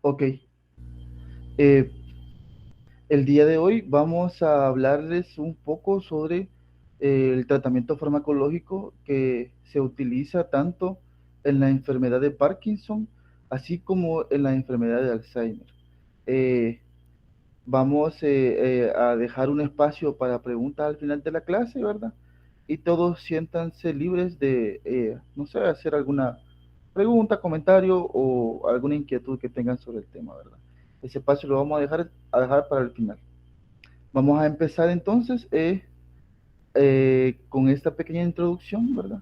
Ok, eh, el día de hoy vamos a hablarles un poco sobre el tratamiento farmacológico que se utiliza tanto en la enfermedad de Parkinson, así como en la enfermedad de Alzheimer. Eh, Vamos a dejar un espacio para preguntas al final de la clase, ¿verdad? Y todos siéntanse libres de, no sé, hacer alguna pregunta, comentario o alguna inquietud que tengan sobre el tema, ¿verdad? Ese espacio lo vamos a dejar para el final. Vamos a empezar entonces con esta pequeña introducción, ¿verdad?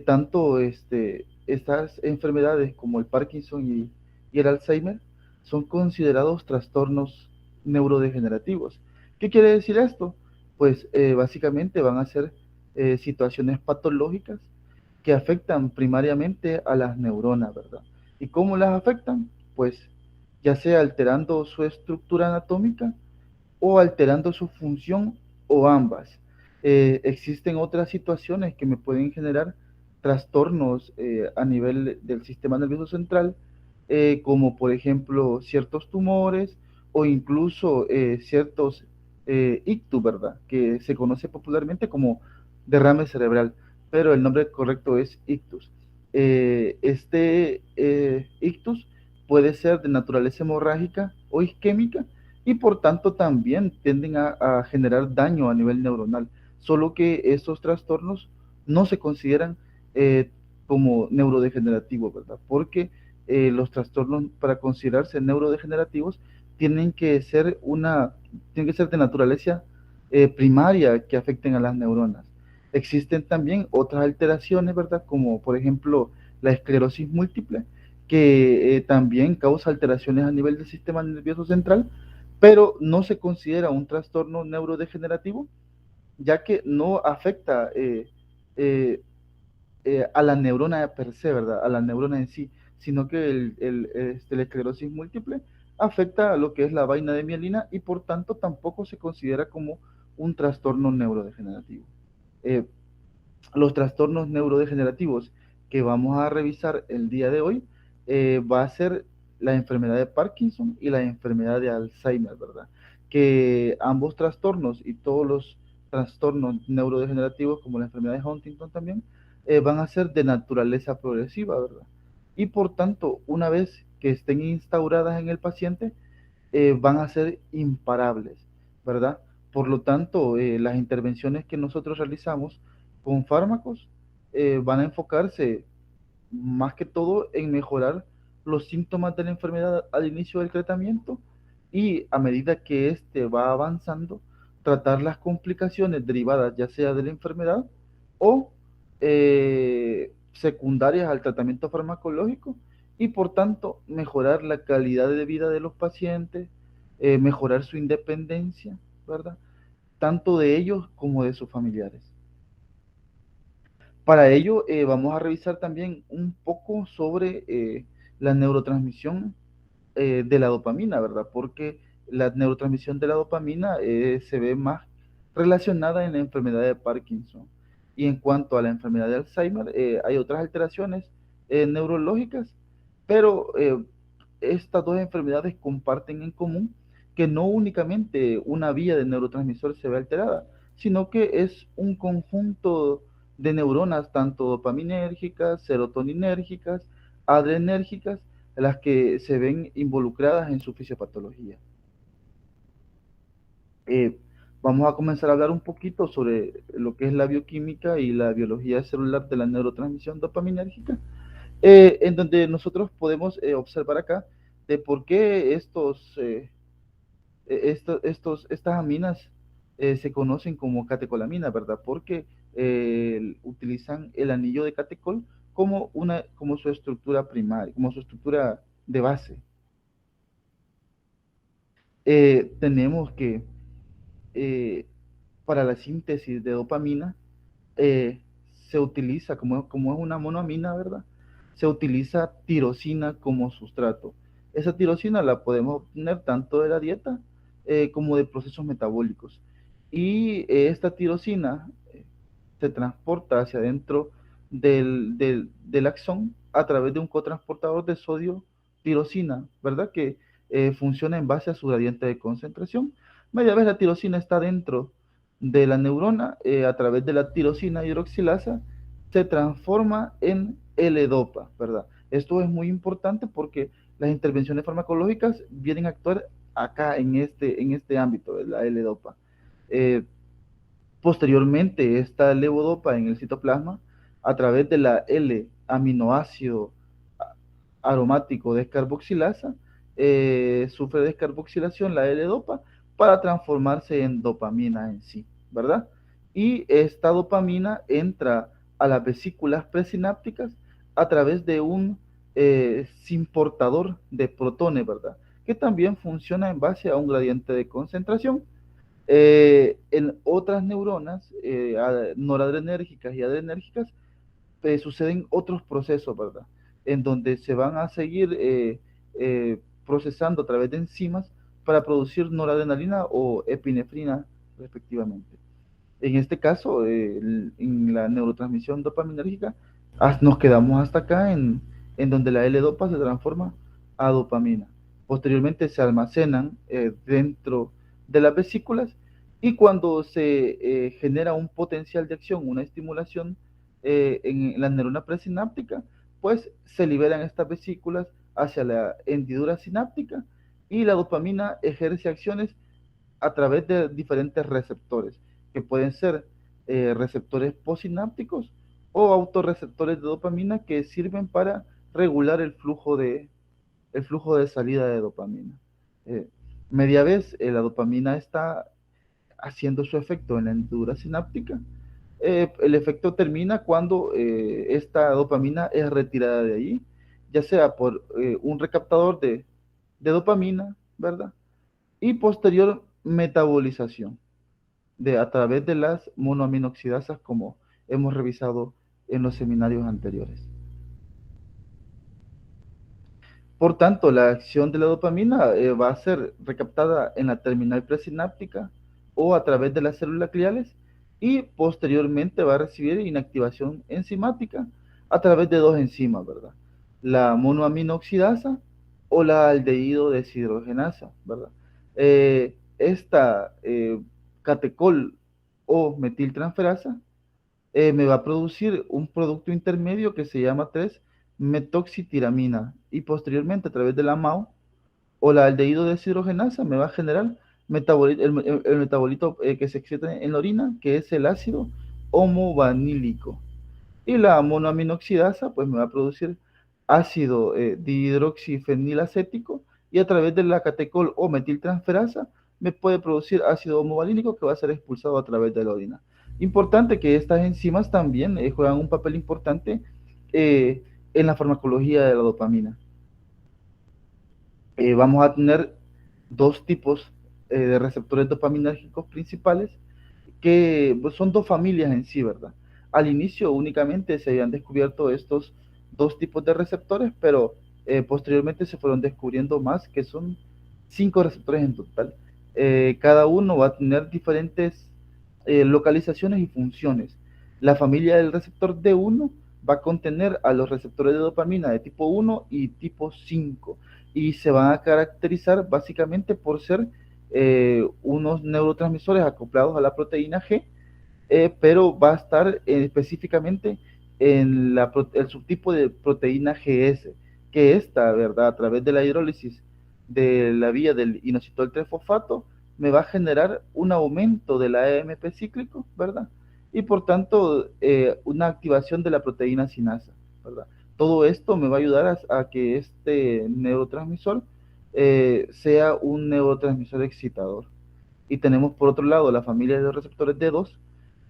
Tanto estas enfermedades como el Parkinson y el Alzheimer son considerados trastornos neurodegenerativos. ¿Qué quiere decir esto? Pues básicamente van a ser situaciones patológicas que afectan primariamente a las neuronas, ¿verdad? ¿Y cómo las afectan? Pues ya sea alterando su estructura anatómica o alterando su función o ambas. Existen otras situaciones que me pueden generar trastornos a nivel del sistema nervioso central, como por ejemplo ciertos tumores o incluso ciertos ictus, ¿verdad? Que se conoce popularmente como derrame cerebral, pero el nombre correcto es ictus. Ictus puede ser de naturaleza hemorrágica o isquémica y por tanto también tienden a generar daño a nivel neuronal, solo que estos trastornos no se consideran eh, como neurodegenerativos, ¿verdad? Porque los trastornos para considerarse neurodegenerativos tienen que ser tienen que ser de naturaleza primaria que afecten a las neuronas. Existen también otras alteraciones, ¿verdad? Como por ejemplo la esclerosis múltiple, que también causa alteraciones a nivel del sistema nervioso central, pero no se considera un trastorno neurodegenerativo, ya que no afecta eh, a la neurona per se, ¿verdad? A la neurona en sí, sino que la esclerosis múltiple afecta a lo que es la vaina de mielina y por tanto tampoco se considera como un trastorno neurodegenerativo. Eh, los trastornos neurodegenerativos que vamos a revisar el día de hoy va a ser la enfermedad de Parkinson y la enfermedad de Alzheimer, ¿verdad? Que ambos trastornos y todos los trastornos neurodegenerativos, como la enfermedad de Huntington también, van a ser de naturaleza progresiva, ¿verdad? Y por tanto, una vez que estén instauradas en el paciente, van a ser imparables, ¿verdad? Por lo tanto, las intervenciones que nosotros realizamos con fármacos van a enfocarse más que todo en mejorar los síntomas de la enfermedad al inicio del tratamiento y a medida que éste va avanzando, tratar las complicaciones derivadas ya sea de la enfermedad o secundarias al tratamiento farmacológico y por tanto mejorar la calidad de vida de los pacientes, mejorar su independencia, ¿verdad? Tanto de ellos como de sus familiares. Para ello, vamos a revisar también un poco sobre la neurotransmisión de la dopamina, ¿verdad? Porque la neurotransmisión de la dopamina se ve más relacionada en la enfermedad de Parkinson. Y en cuanto a la enfermedad de Alzheimer, hay otras alteraciones neurológicas, pero estas dos enfermedades comparten en común que no únicamente una vía de neurotransmisor se ve alterada, sino que es un conjunto de neuronas, tanto dopaminérgicas, serotoninérgicas, adrenérgicas, las que se ven involucradas en su fisiopatología. Eh, Vamos a comenzar a hablar un poquito sobre lo que es la bioquímica y la biología celular de la neurotransmisión dopaminérgica, en donde nosotros podemos observar acá de por qué estas aminas se conocen como catecolamina, ¿verdad? Porque utilizan el anillo de catecol como su estructura primaria, como su estructura de base. Tenemos que eh, para la síntesis de dopamina eh, se utiliza, como es una monoamina, ¿verdad? Se utiliza tirosina como sustrato. Esa tirosina la podemos obtener tanto de la dieta como de procesos metabólicos. Y esta tirosina se transporta hacia adentro del axón a través de un cotransportador de sodio tirosina, ¿verdad? Que funciona en base a su gradiente de concentración. Media vez la tirosina está dentro de la neurona, a través de la tirosina hidroxilasa, se transforma en L-Dopa, ¿verdad? Esto es muy importante porque las intervenciones farmacológicas vienen a actuar acá en este ámbito de la L-Dopa. Eh, Posteriormente, esta levodopa en el citoplasma, a través de la L-aminoácido aromático descarboxilasa, sufre descarboxilación la L-dopa para transformarse en dopamina en sí, ¿verdad? Y esta dopamina entra a las vesículas presinápticas a través de un simportador de protones, ¿verdad? Que también funciona en base a un gradiente de concentración. En otras neuronas noradrenérgicas y adrenérgicas suceden otros procesos, ¿verdad? En donde se van a seguir procesando a través de enzimas para producir noradrenalina o epinefrina, respectivamente. En este caso, en la neurotransmisión dopaminérgica, nos quedamos hasta acá en donde la L-dopa se transforma a dopamina. Posteriormente se almacenan dentro de las vesículas y cuando se genera un potencial de acción, una estimulación en la neurona presináptica, pues se liberan estas vesículas hacia la hendidura sináptica y la dopamina ejerce acciones a través de diferentes receptores, que pueden ser receptores posinápticos o autorreceptores de dopamina que sirven para regular el flujo de salida de dopamina. Eh, Media vez la dopamina está haciendo su efecto en la hendidura sináptica. El efecto termina cuando esta dopamina es retirada de allí, ya sea por un recaptador de dopamina, ¿verdad? Y posterior metabolización a través de las monoaminoxidasas como hemos revisado en los seminarios anteriores. Por tanto, la acción de la dopamina va a ser recaptada en la terminal presináptica o a través de las células gliales y posteriormente va a recibir inactivación enzimática a través de dos enzimas, ¿verdad? La monoaminoxidasa o la aldehído deshidrogenasa, ¿verdad? Esta catecol o metiltransferasa me va a producir un producto intermedio que se llama 3-metoxitiramina y posteriormente a través de la MAO o la aldehído deshidrogenasa me va a generar el metabolito que se excita en la orina, que es el ácido homovanílico. Y la monoaminoxidasa pues me va a producir ácido dihidroxifenilacético y a través de la catecol o metiltransferasa me puede producir ácido homovalínico que va a ser expulsado a través de la orina. Importante que estas enzimas también juegan un papel importante eh, en la farmacología de la dopamina. Vamos a tener dos tipos de receptores dopaminérgicos principales que pues, son dos familias en sí, ¿verdad? Al inicio únicamente se habían descubierto estos dos tipos de receptores, pero posteriormente se fueron descubriendo más, que son 5 receptores en total. Cada uno va a tener diferentes localizaciones y funciones. La familia del receptor D1 va a contener a los receptores de dopamina de tipo 1 y tipo 5 y se van a caracterizar básicamente por ser unos neurotransmisores acoplados a la proteína G, pero va a estar específicamente en el subtipo de proteína GS, que esta, ¿verdad? A través de la hidrólisis de la vía del inositol 3-fosfato, me va a generar un aumento del AMP cíclico, ¿verdad? Y por tanto, una activación de la proteína sinasa, ¿verdad? Todo esto me va a ayudar a que este neurotransmisor sea un neurotransmisor excitador. Y tenemos por otro lado la familia de receptores D2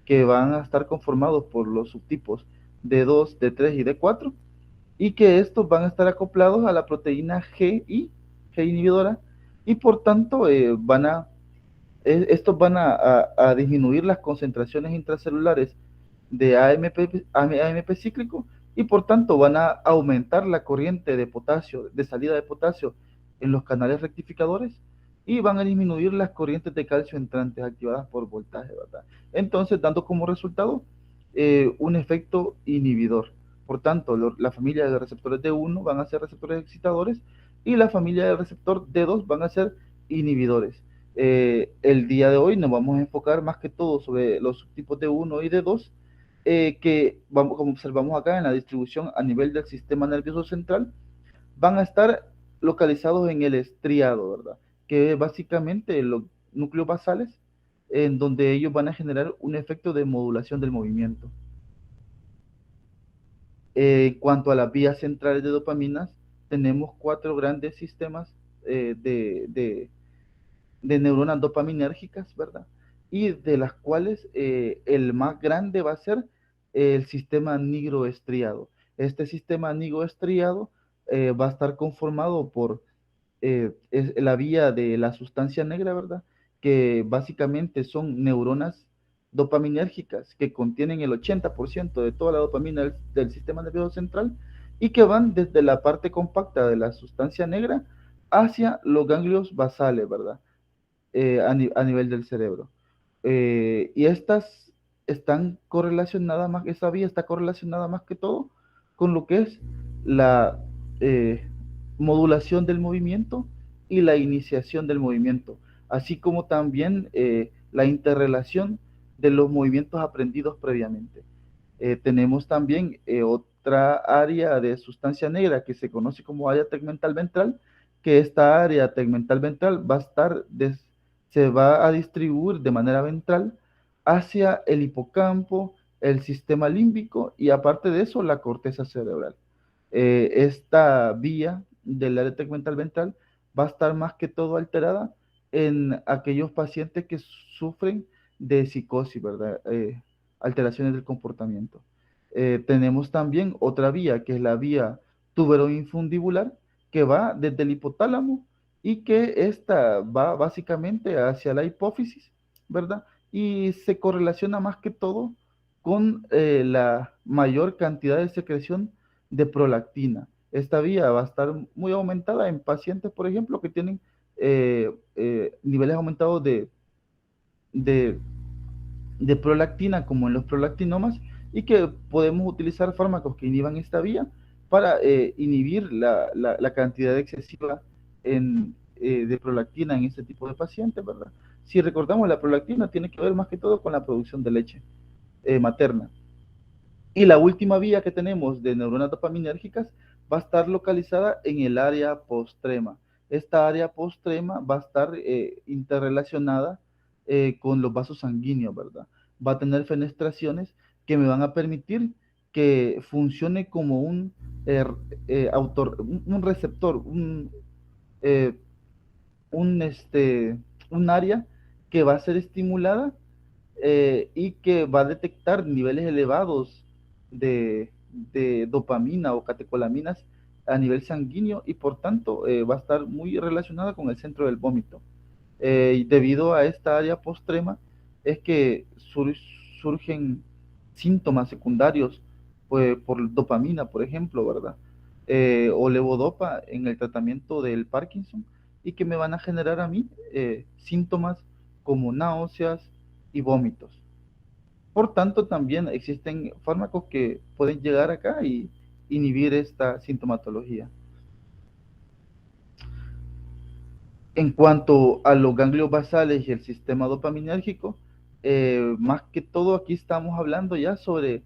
que van a estar conformados por los subtipos D2, D3 y D4 y que estos van a estar acoplados a la proteína G inhibidora y por tanto estos van a disminuir las concentraciones intracelulares de AMP cíclico y por tanto van a aumentar la corriente de potasio, de salida de potasio en los canales rectificadores y van a disminuir las corrientes de calcio entrantes activadas por voltaje, ¿verdad? Entonces, dando como resultado un efecto inhibidor. Por tanto, la familia de receptores D1 van a ser receptores excitadores y la familia del receptor D2 van a ser inhibidores. El día de hoy nos vamos a enfocar más que todo sobre los subtipos D1 y D2, que vamos, como observamos acá en la distribución a nivel del sistema nervioso central, van a estar localizados en el estriado, ¿verdad? Que es básicamente los núcleos basales, en donde ellos van a generar un efecto de modulación del movimiento. En cuanto a las vías centrales de dopaminas, tenemos cuatro grandes sistemas de neuronas dopaminérgicas, ¿verdad? Y de las cuales el más grande va a ser el sistema nigroestriado. Este sistema nigroestriado va a estar conformado por es la vía de la sustancia negra, ¿verdad? Que básicamente son neuronas dopaminérgicas que contienen el 80% de toda la dopamina del sistema nervioso central y que van desde la parte compacta de la sustancia negra hacia los ganglios basales, ¿verdad? A nivel del cerebro. Y estas están correlacionadas más, esa vía está correlacionada más que todo con lo que es la eh, modulación del movimiento y la iniciación del movimiento, así como también la interrelación de los movimientos aprendidos previamente. Tenemos también otra área de sustancia negra que se conoce como área tegmental ventral, que esta área tegmental ventral va a estar se va a distribuir de manera ventral hacia el hipocampo, el sistema límbico y aparte de eso la corteza cerebral. Esta vía del área tegmental ventral va a estar más que todo alterada en aquellos pacientes que sufren de psicosis, ¿verdad? Alteraciones del comportamiento. Tenemos también otra vía, que es la vía tuberoinfundibular, que va desde el hipotálamo y que esta va básicamente hacia la hipófisis, ¿verdad? Y se correlaciona más que todo con la mayor cantidad de secreción de prolactina. Esta vía va a estar muy aumentada en pacientes, por ejemplo, que tienen niveles aumentados de, de prolactina, como en los prolactinomas, y que podemos utilizar fármacos que inhiban esta vía para inhibir la cantidad excesiva de prolactina en este tipo de pacientes, ¿verdad? Si recordamos, la prolactina tiene que ver más que todo con la producción de leche materna. Y la última vía que tenemos de neuronas dopaminérgicas va a estar localizada en el área postrema. Esta área postrema va a estar interrelacionada con los vasos sanguíneos, ¿verdad? Va a tener fenestraciones que me van a permitir que funcione como un receptor, eh, un área que va a ser estimulada y que va a detectar niveles elevados de dopamina o catecolaminas a nivel sanguíneo y por tanto va a estar muy relacionada con el centro del vómito. Y debido a esta área postrema es que surgen síntomas secundarios pues, por dopamina, por ejemplo, ¿verdad? O levodopa en el tratamiento del Parkinson y que me van a generar a mí síntomas como náuseas y vómitos. Por tanto, también existen fármacos que pueden llegar acá y inhibir esta sintomatología. En cuanto a los ganglios basales y el sistema dopaminérgico, más que todo aquí estamos hablando ya sobre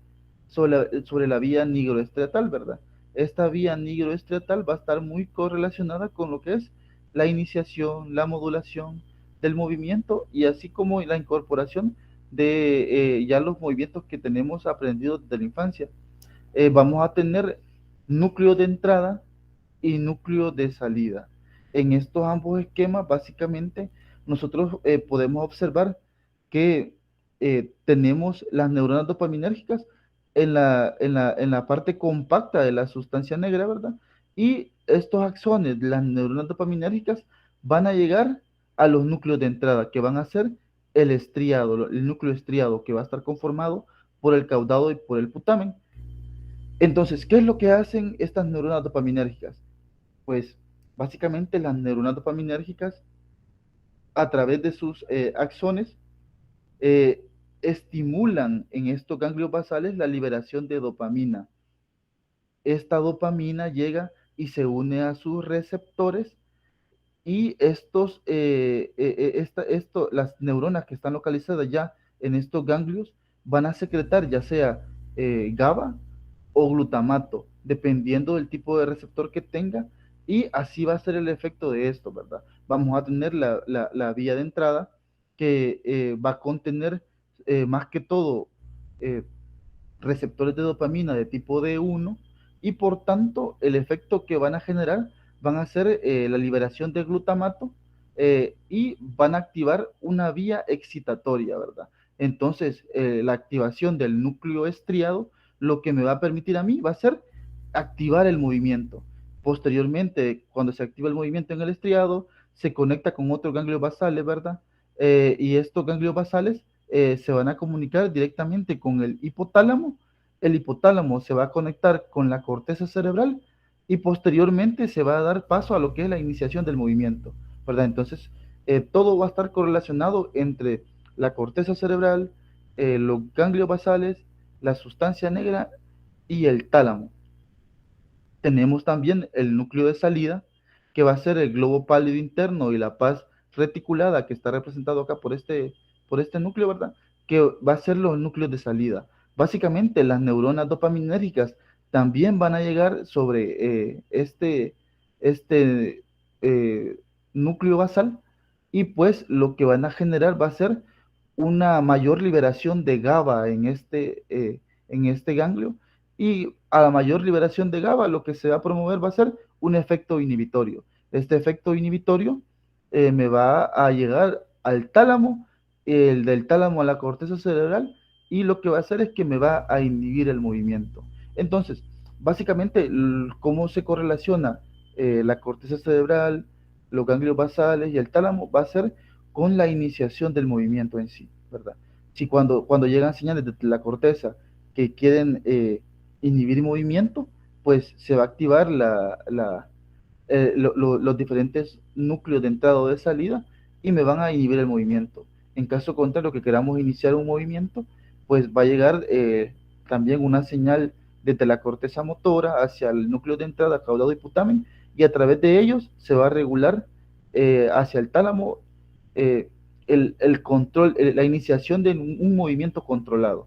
la vía nigroestriatal, ¿verdad? Esta vía nigroestriatal va a estar muy correlacionada con lo que es la iniciación, la modulación del movimiento y así como la incorporación de ya los movimientos que tenemos aprendidos desde la infancia. Vamos a tener núcleo de entrada y núcleo de salida. En estos ambos esquemas, básicamente, nosotros podemos observar que tenemos las neuronas dopaminérgicas en la parte compacta de la sustancia negra, ¿verdad? Y estos axones, las neuronas dopaminérgicas, van a llegar a los núcleos de entrada, que van a ser el estriado, el núcleo estriado, que va a estar conformado por el caudado y por el putamen. Entonces, ¿qué es lo que hacen estas neuronas dopaminérgicas? Pues básicamente las neuronas dopaminérgicas a través de sus axones eh, estimulan en estos ganglios basales la liberación de dopamina. Esta dopamina llega y se une a sus receptores y las neuronas que están localizadas ya en estos ganglios van a secretar ya sea GABA o glutamato, dependiendo del tipo de receptor que tenga, y así va a ser el efecto de esto, ¿verdad? Vamos a tener la vía de entrada que va a contener más que todo eh, receptores de dopamina de tipo D1 y por tanto el efecto que van a generar van a ser la liberación de glutamato y van a activar una vía excitatoria, ¿verdad? Entonces, la activación del núcleo estriado lo que me va a permitir a mí va a ser activar el movimiento. Posteriormente, cuando se activa el movimiento en el estriado, se conecta con otros ganglios basales, ¿verdad? Y estos ganglios basales se van a comunicar directamente con el hipotálamo se va a conectar con la corteza cerebral y posteriormente se va a dar paso a lo que es la iniciación del movimiento, ¿verdad? Entonces, todo va a estar correlacionado entre la corteza cerebral, los ganglios basales, la sustancia negra y el tálamo. Tenemos también el núcleo de salida, que va a ser el globo pálido interno y la paz reticulada, que está representado acá por este núcleo, ¿verdad? Que va a ser los núcleos de salida. Básicamente, las neuronas dopaminérgicas también van a llegar sobre este núcleo basal y pues lo que van a generar va a ser una mayor liberación de GABA en este ganglio y a la mayor liberación de GABA lo que se va a promover va a ser un efecto inhibitorio. Este efecto inhibitorio me va a llegar al tálamo, el del tálamo a la corteza cerebral y lo que va a hacer es que me va a inhibir el movimiento. Entonces, básicamente, cómo se correlaciona la corteza cerebral, los ganglios basales y el tálamo va a ser con la iniciación del movimiento en sí, ¿verdad? Si cuando llegan señales de la corteza que quieren inhibir movimiento, pues se va a activar los diferentes núcleos de entrada o de salida y me van a inhibir el movimiento. En caso contrario, que queramos iniciar un movimiento, pues va a llegar también una señal desde la corteza motora hacia el núcleo de entrada, caudado y putamen, y a través de ellos se va a regular hacia el tálamo eh, el control, la iniciación de un movimiento controlado,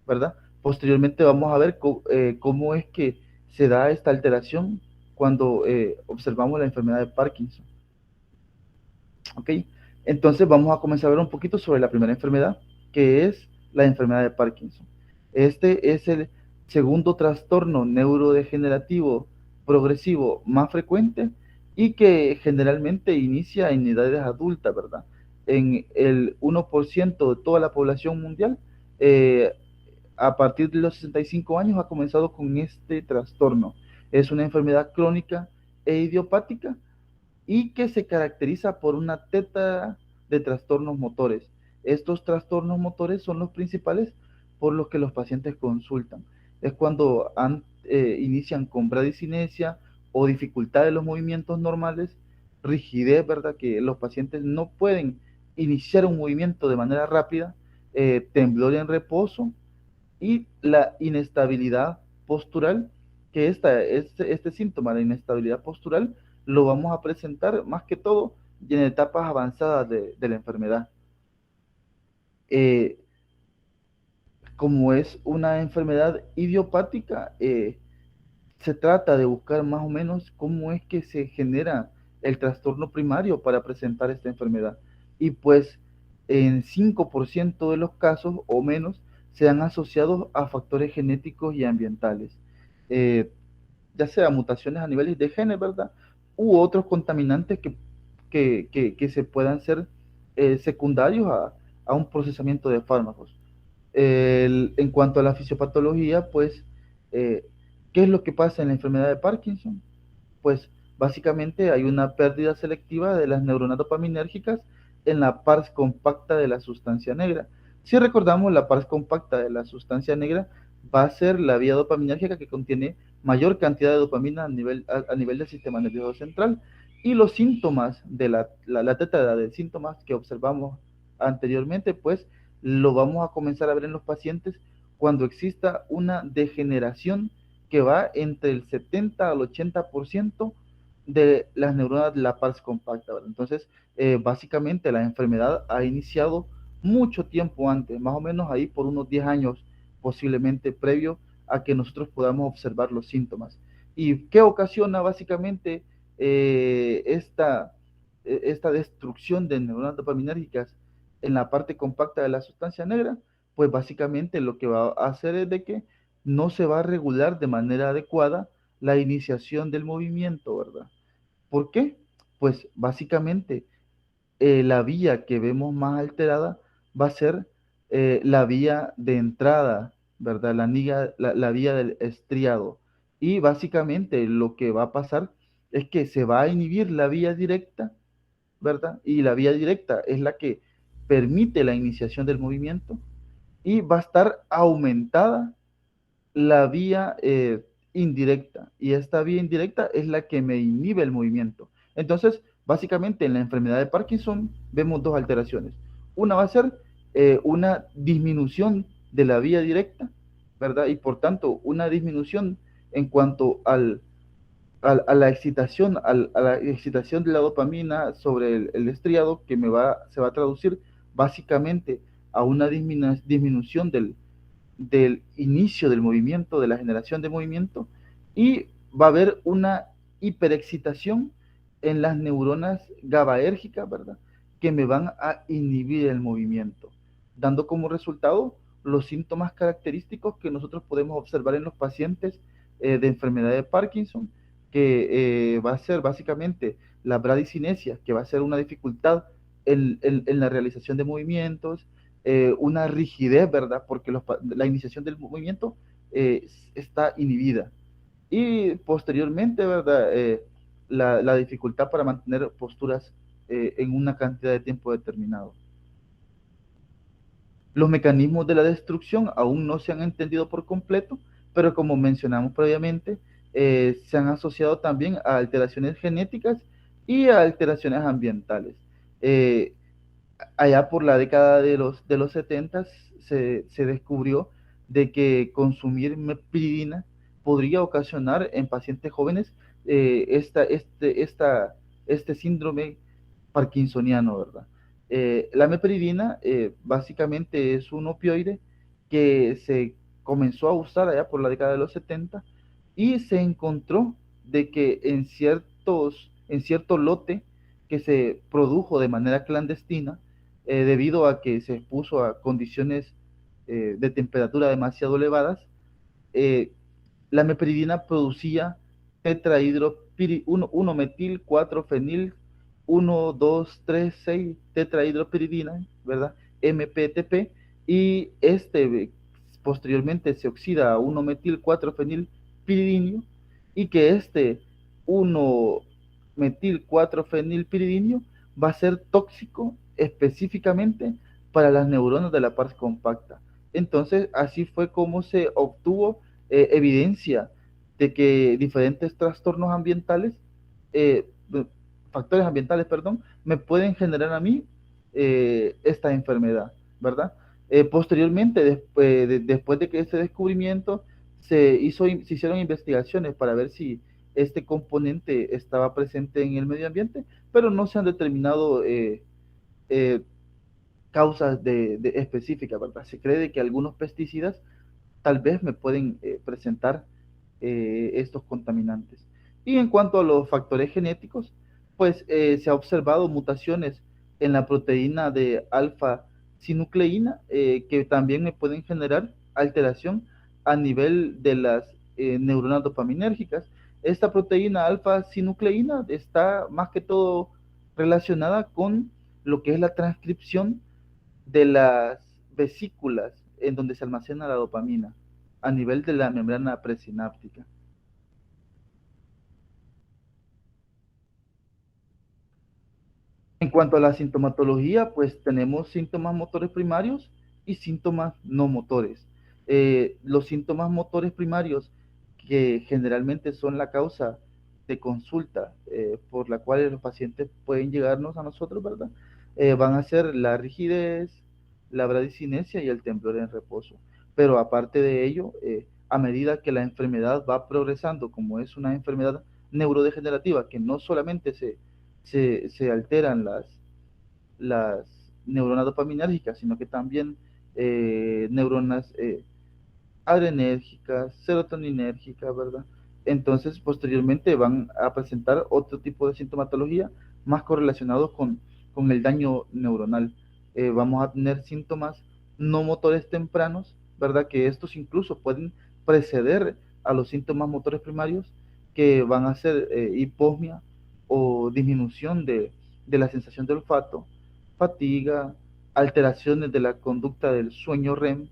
¿verdad? Posteriormente vamos a ver cómo es que se da esta alteración cuando observamos la enfermedad de Parkinson. ¿Ok? Entonces vamos a comenzar a ver un poquito sobre la primera enfermedad, que es la enfermedad de Parkinson. Este es el segundo trastorno neurodegenerativo progresivo más frecuente y que generalmente inicia en edades adultas, ¿verdad? En el 1% de toda la población mundial, a partir de los 65 años ha comenzado con este trastorno. Es una enfermedad crónica e idiopática y que se caracteriza por una teta de trastornos motores. Estos trastornos motores son los principales por los que los pacientes consultan. Es cuando inician con bradicinesia o dificultad de los movimientos normales, rigidez, ¿verdad? Que los pacientes no pueden iniciar un movimiento de manera rápida, temblor en reposo y la inestabilidad postural, que este síntoma, la inestabilidad postural, lo vamos a presentar más que todo en etapas avanzadas de la enfermedad. Eh, como es una enfermedad idiopática, se trata de buscar más o menos cómo es que se genera el trastorno primario para presentar esta enfermedad. Y pues en 5% de los casos o menos se han asociado a factores genéticos y ambientales, eh, ya sea mutaciones a niveles de genes, ¿verdad? U otros contaminantes que se puedan ser secundarios a un procesamiento de fármacos. En cuanto a la fisiopatología, pues, eh, ¿qué es lo que pasa en la enfermedad de Parkinson? Pues básicamente hay una pérdida selectiva de las neuronas dopaminérgicas en la pars compacta de la sustancia negra. Si recordamos, la pars compacta de la sustancia negra va a ser la vía dopaminérgica que contiene mayor cantidad de dopamina a nivel del sistema nervioso central. Y los síntomas de la tetra de síntomas que observamos anteriormente, pues lo vamos a comenzar a ver en los pacientes cuando exista una degeneración que va entre el 70 al 80% de las neuronas de la pars compacta, ¿verdad? Entonces, básicamente la enfermedad ha iniciado mucho tiempo antes, más o menos ahí por unos 10 años, posiblemente previo a que nosotros podamos observar los síntomas. ¿Y qué ocasiona básicamente esta destrucción de neuronas dopaminérgicas en la parte compacta de la sustancia negra? Pues básicamente lo que va a hacer es de que no se va a regular de manera adecuada la iniciación del movimiento, ¿verdad? ¿Por qué? Pues básicamente la vía que vemos más alterada va a ser la vía de entrada, ¿verdad? La vía del estriado. Y básicamente lo que va a pasar es que se va a inhibir la vía directa, ¿verdad? Y la vía directa es la que permite la iniciación del movimiento y va a estar aumentada la vía indirecta, y esta vía indirecta es la que me inhibe el movimiento. Entonces, básicamente en la enfermedad de Parkinson vemos dos alteraciones. Una va a ser una disminución de la vía directa, ¿verdad? Y por tanto, una disminución en cuanto a la excitación, a la excitación de la dopamina sobre el estriado, que se va a traducir básicamente a una disminución del inicio del movimiento, de la generación de movimiento, y va a haber una hiperexcitación en las neuronas GABAérgicas, ¿verdad? Que me van a inhibir el movimiento, dando como resultado los síntomas característicos que nosotros podemos observar en los pacientes de enfermedad de Parkinson, que va a ser básicamente la bradicinesia, que va a ser una dificultad en la realización de movimientos, una rigidez, ¿verdad? Porque la iniciación del movimiento está inhibida. Y posteriormente, ¿verdad? La dificultad para mantener posturas en una cantidad de tiempo determinado. Los mecanismos de la destrucción aún no se han entendido por completo, pero como mencionamos previamente, se han asociado también a alteraciones genéticas y a alteraciones ambientales. Eh, Allá por la década de los 70 se descubrió de que consumir mepiridina podría ocasionar en pacientes jóvenes este síndrome parkinsoniano, ¿verdad? La meperidina básicamente es un opioide que se comenzó a usar allá por la década de los 70 y se encontró de que en cierto lote que se produjo de manera clandestina, debido a que se expuso a condiciones de temperatura demasiado elevadas, eh, la meperidina producía tetrahidropiri 1-metil 4-fenil 1,2,3,6 tetrahidropiridina, ¿verdad? MPTP, y posteriormente se oxida a 1-metil 4-fenil piridinio, y que 1-metil 4-fenil piridinio va a ser tóxico específicamente para las neuronas de la pars compacta. Entonces, así fue como se obtuvo evidencia de que diferentes trastornos ambientales, eh, factores ambientales, perdón, me pueden generar a mí esta enfermedad, ¿verdad? Posteriormente, después de que este descubrimiento, se hicieron investigaciones para ver si este componente estaba presente en el medio ambiente, pero no se han determinado eh, causas específicas, ¿verdad? Se cree de que algunos pesticidas tal vez me pueden presentar estos contaminantes. Y en cuanto a los factores genéticos, pues se ha observado mutaciones en la proteína de alfa-sinucleína que también me pueden generar alteración a nivel de las neuronas dopaminérgicas. Esta proteína alfa-sinucleína está más que todo relacionada con lo que es la transcripción de las vesículas en donde se almacena la dopamina a nivel de la membrana presináptica. En cuanto a la sintomatología, pues tenemos síntomas motores primarios y síntomas no motores. Los síntomas motores primarios, que generalmente son la causa de consulta por la cual los pacientes pueden llegarnos a nosotros, ¿verdad? Van a ser la rigidez, la bradicinesia y el temblor en reposo. Pero aparte de ello, a medida que la enfermedad va progresando, como es una enfermedad neurodegenerativa, que no solamente se alteran las neuronas dopaminérgicas, sino que también neuronas adrenérgicas, serotoninérgicas, ¿verdad? Entonces, posteriormente van a presentar otro tipo de sintomatología más correlacionados con el daño neuronal. Vamos a tener síntomas no motores tempranos, ¿verdad? Que estos incluso pueden preceder a los síntomas motores primarios, que van a ser hiposmia o disminución de la sensación de olfato, fatiga, alteraciones de la conducta del sueño REM,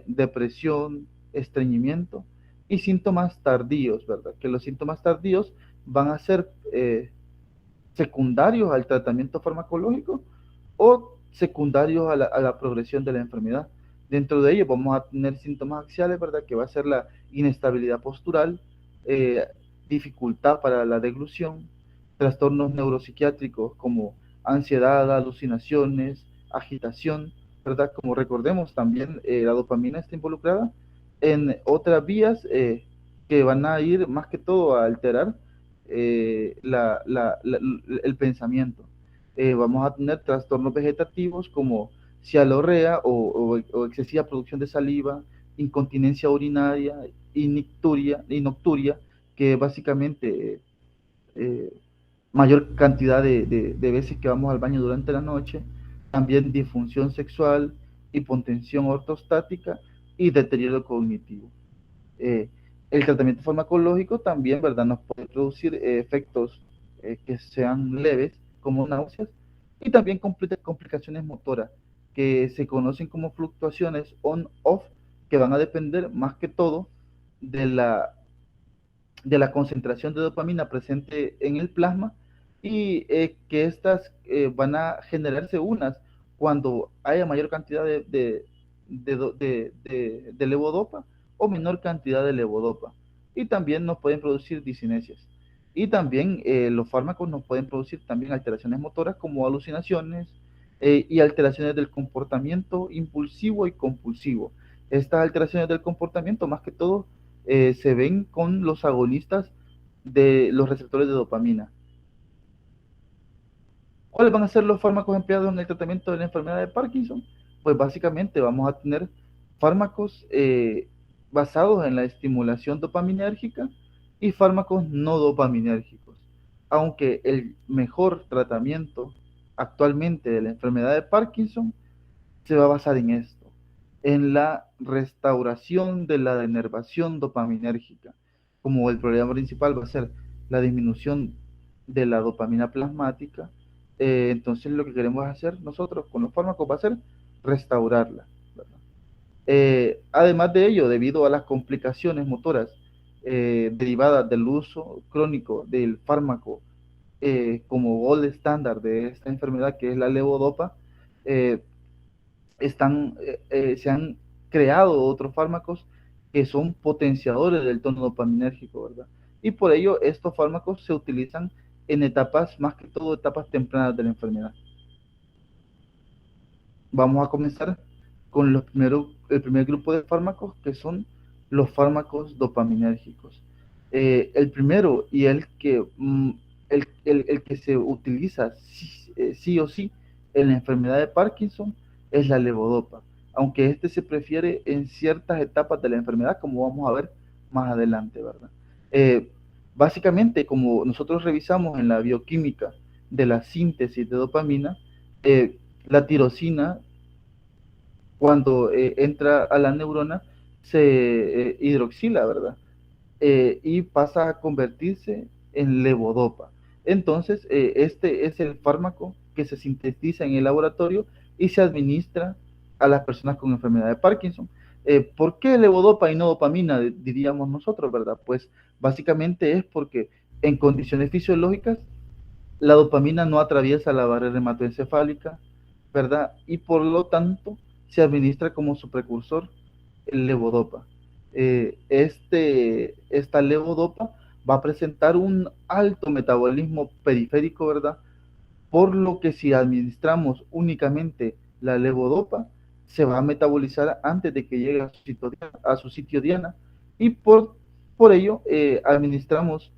depresión, estreñimiento y síntomas tardíos, ¿verdad? Que los síntomas tardíos van a ser secundarios al tratamiento farmacológico o secundarios a la progresión de la enfermedad. Dentro de ellos vamos a tener síntomas axiales, ¿verdad? Que va a ser la inestabilidad postural, eh, dificultad para la deglución, trastornos neuropsiquiátricos como ansiedad, alucinaciones, agitación, ¿verdad? Como recordemos, también la dopamina está involucrada en otras vías que van a ir más que todo a alterar el pensamiento. Vamos a tener trastornos vegetativos como cialorrea o excesiva producción de saliva, incontinencia urinaria y nocturia, que básicamente eh, mayor cantidad de veces que vamos al baño durante la noche, también disfunción sexual, hipotensión ortostática y deterioro cognitivo. Eh, el tratamiento farmacológico también, ¿verdad?, nos puede producir efectos que sean leves, como náuseas, y también complicaciones motoras, que se conocen como fluctuaciones on-off, que van a depender más que todo de la concentración de dopamina presente en el plasma y que estas van a generarse unas cuando haya mayor cantidad de levodopa o menor cantidad de levodopa. Y también nos pueden producir disinesias. Y también los fármacos nos pueden producir también alteraciones motoras como alucinaciones y alteraciones del comportamiento impulsivo y compulsivo. Estas alteraciones del comportamiento, más que todo, se ven con los agonistas de los receptores de dopamina. ¿Cuáles van a ser los fármacos empleados en el tratamiento de la enfermedad de Parkinson? Pues básicamente vamos a tener fármacos basados en la estimulación dopaminérgica y fármacos no dopaminérgicos. Aunque el mejor tratamiento actualmente de la enfermedad de Parkinson se va a basar en esto, en la restauración de la denervación dopaminérgica. Como el problema principal va a ser la disminución de la dopamina plasmática, entonces lo que queremos hacer nosotros con los fármacos va a ser restaurarla, ¿verdad? Además de ello, debido a las complicaciones motoras derivadas del uso crónico del fármaco como gold estándar de esta enfermedad, que es la levodopa, eh, se han creado otros fármacos que son potenciadores del tono dopaminérgico, ¿verdad? Y por ello estos fármacos se utilizan en etapas, más que todo etapas tempranas de la enfermedad. Vamos a comenzar con el primer grupo de fármacos, que son los fármacos dopaminérgicos. El primero y el que se utiliza sí o sí en la enfermedad de Parkinson es la levodopa, aunque este se prefiere en ciertas etapas de la enfermedad, como vamos a ver más adelante, ¿verdad? Eh, Básicamente, como nosotros revisamos en la bioquímica de la síntesis de dopamina, la tirosina, cuando entra a la neurona, se hidroxila, ¿verdad? Y pasa a convertirse en levodopa. Entonces, este es el fármaco que se sintetiza en el laboratorio y se administra a las personas con enfermedad de Parkinson. ¿Por qué levodopa y no dopamina, diríamos nosotros, verdad? Pues básicamente es porque en condiciones fisiológicas la dopamina no atraviesa la barrera hematoencefálica, ¿verdad? Y por lo tanto se administra como su precursor el levodopa. Esta levodopa va a presentar un alto metabolismo periférico, ¿verdad? Por lo que si administramos únicamente la levodopa, se va a metabolizar antes de que llegue a su sitio diana, y por ello administramos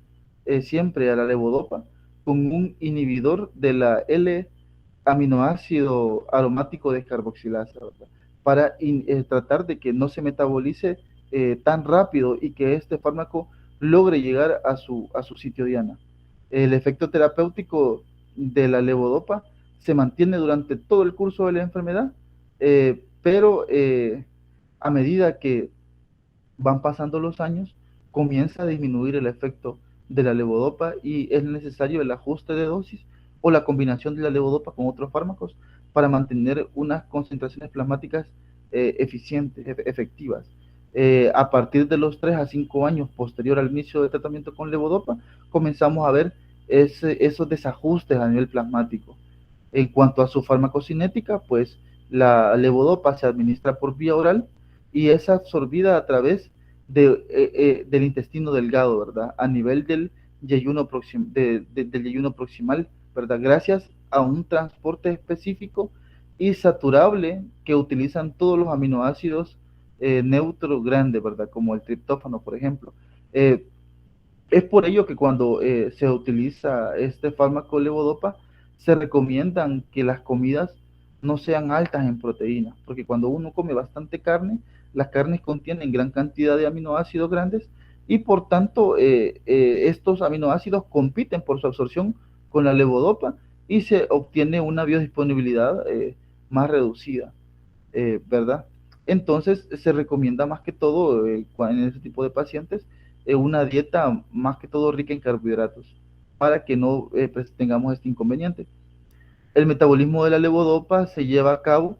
siempre a la levodopa con un inhibidor de la L-aminoácido aromático descarboxilasa, ¿verdad? Para tratar de que no se metabolice tan rápido y que este fármaco logre llegar a su sitio diana. El efecto terapéutico de la levodopa se mantiene durante todo el curso de la enfermedad, pero a medida que van pasando los años, comienza a disminuir el efecto de la levodopa y es necesario el ajuste de dosis o la combinación de la levodopa con otros fármacos para mantener unas concentraciones plasmáticas eficientes, efectivas. A partir de los 3 a 5 años posterior al inicio del tratamiento con levodopa, comenzamos a ver esos desajustes a nivel plasmático. En cuanto a su farmacocinética, pues la levodopa se administra por vía oral y es absorbida a través del intestino delgado, ¿verdad? A nivel del del yeyuno proximal, ¿verdad? Gracias a un transporte específico y saturable que utilizan todos los aminoácidos neutro grandes, ¿verdad? Como el triptófano, por ejemplo. Eh, es por ello que cuando se utiliza este fármaco levodopa, se recomiendan que las comidas no sean altas en proteínas, porque cuando uno come bastante carne, las carnes contienen gran cantidad de aminoácidos grandes y por tanto estos aminoácidos compiten por su absorción con la levodopa y se obtiene una biodisponibilidad más reducida, ¿verdad? Entonces se recomienda más que todo en este tipo de pacientes una dieta más que todo rica en carbohidratos para que no pues, tengamos este inconveniente. El metabolismo de la levodopa se lleva a cabo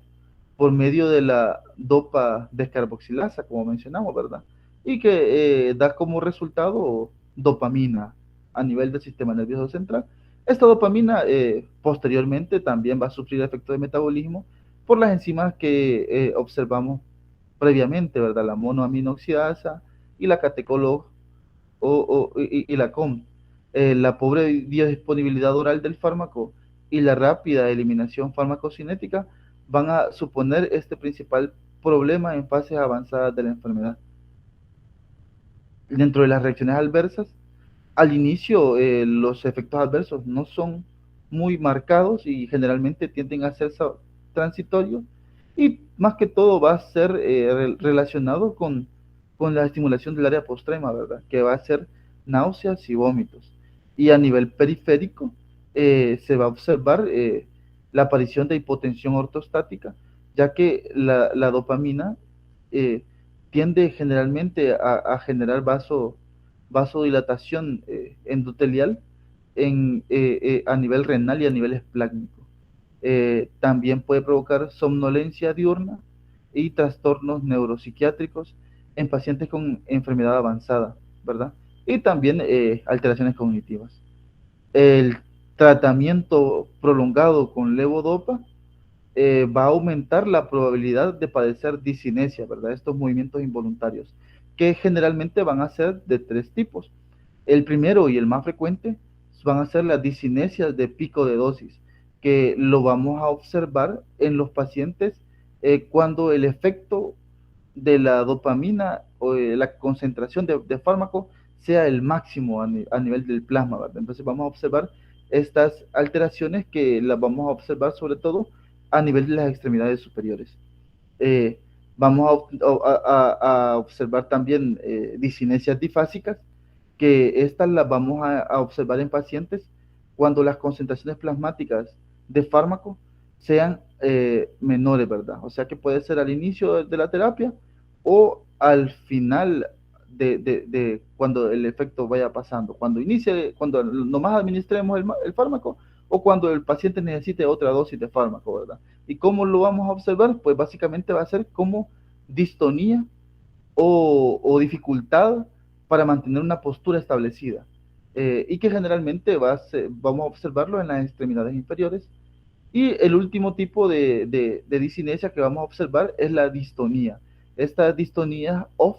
por medio de la dopa descarboxilasa, como mencionamos, ¿verdad? Y que da como resultado dopamina a nivel del sistema nervioso central. Esta dopamina posteriormente también va a sufrir efectos de metabolismo por las enzimas que observamos previamente, ¿verdad? La monoaminoxidasa y la catecolog y la COM. La pobre biodisponibilidad oral del fármaco y la rápida eliminación farmacocinética van a suponer este principal problema en fases avanzadas de la enfermedad. Dentro de las reacciones adversas, al inicio los efectos adversos no son muy marcados y generalmente tienden a ser transitorios y más que todo va a ser relacionado con la estimulación del área postrema, ¿verdad? Que va a ser náuseas y vómitos. Y a nivel periférico se va a observar la aparición de hipotensión ortostática, ya que la dopamina eh, tiende generalmente a generar vasodilatación endotelial a nivel renal y a nivel esplácnico. También puede provocar somnolencia diurna y trastornos neuropsiquiátricos en pacientes con enfermedad avanzada, ¿verdad? Y también alteraciones cognitivas. El tratamiento prolongado con levodopa va a aumentar la probabilidad de padecer discinesia, ¿verdad? Estos movimientos involuntarios, que generalmente van a ser de 3 tipos. El primero y el más frecuente van a ser las discinesias de pico de dosis, que lo vamos a observar en los pacientes cuando el efecto de la dopamina o la concentración de fármaco sea el máximo a nivel del plasma, ¿verdad? Entonces vamos a observar estas alteraciones que las vamos a observar sobre todo a nivel de las extremidades superiores. Eh, Vamos a observar también discinesias difásicas, que estas las vamos a observar en pacientes cuando las concentraciones plasmáticas de fármaco sean menores, ¿verdad? O sea que puede ser al inicio de la terapia o al final de cuando el efecto vaya pasando, cuando inicie, cuando nomás administremos el fármaco o cuando el paciente necesite otra dosis de fármaco, ¿verdad? ¿Y cómo lo vamos a observar? Pues básicamente va a ser como distonía o dificultad para mantener una postura establecida. Y que generalmente vamos a observarlo en las extremidades inferiores. Y el último tipo de discinesia que vamos a observar es la distonía. Esta distonía off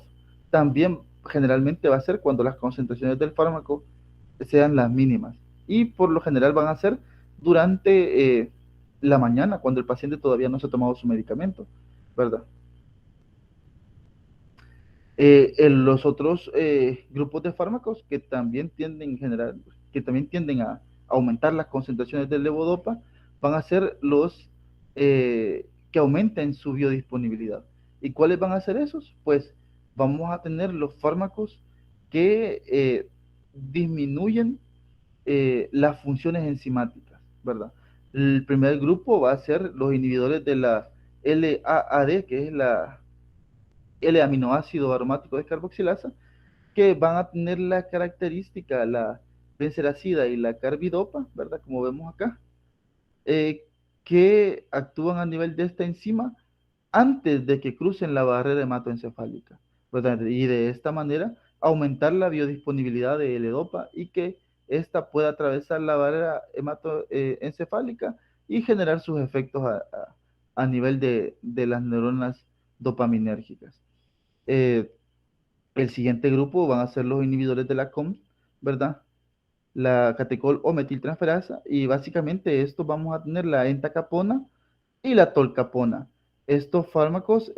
también generalmente va a ser cuando las concentraciones del fármaco sean las mínimas. Y por lo general van a ser durante la mañana, cuando el paciente todavía no se ha tomado su medicamento. ¿verdad? Los otros grupos de fármacos que también tienden a aumentar las concentraciones de levodopa, van a ser los que aumenten su biodisponibilidad. ¿Y cuáles van a ser esos? Pues vamos a tener los fármacos que disminuyen las funciones enzimáticas, ¿verdad? El primer grupo va a ser los inhibidores de la LAAD, que es la L-aminoácido aromático descarboxilasa, que van a tener la característica, la benseracida y la carbidopa, ¿verdad? Como vemos acá, eh, que actúan a nivel de esta enzima antes de que crucen la barrera hematoencefálica, ¿verdad? Y de esta manera aumentar la biodisponibilidad de L-dopa y que ésta pueda atravesar la barrera hematoencefálica y generar sus efectos a nivel de las neuronas dopaminérgicas. Eh, el siguiente grupo van a ser los inhibidores de la COM, ¿verdad? La catecol o metiltransferasa, y básicamente estos vamos a tener la entacapona y la tolcapona. Estos fármacos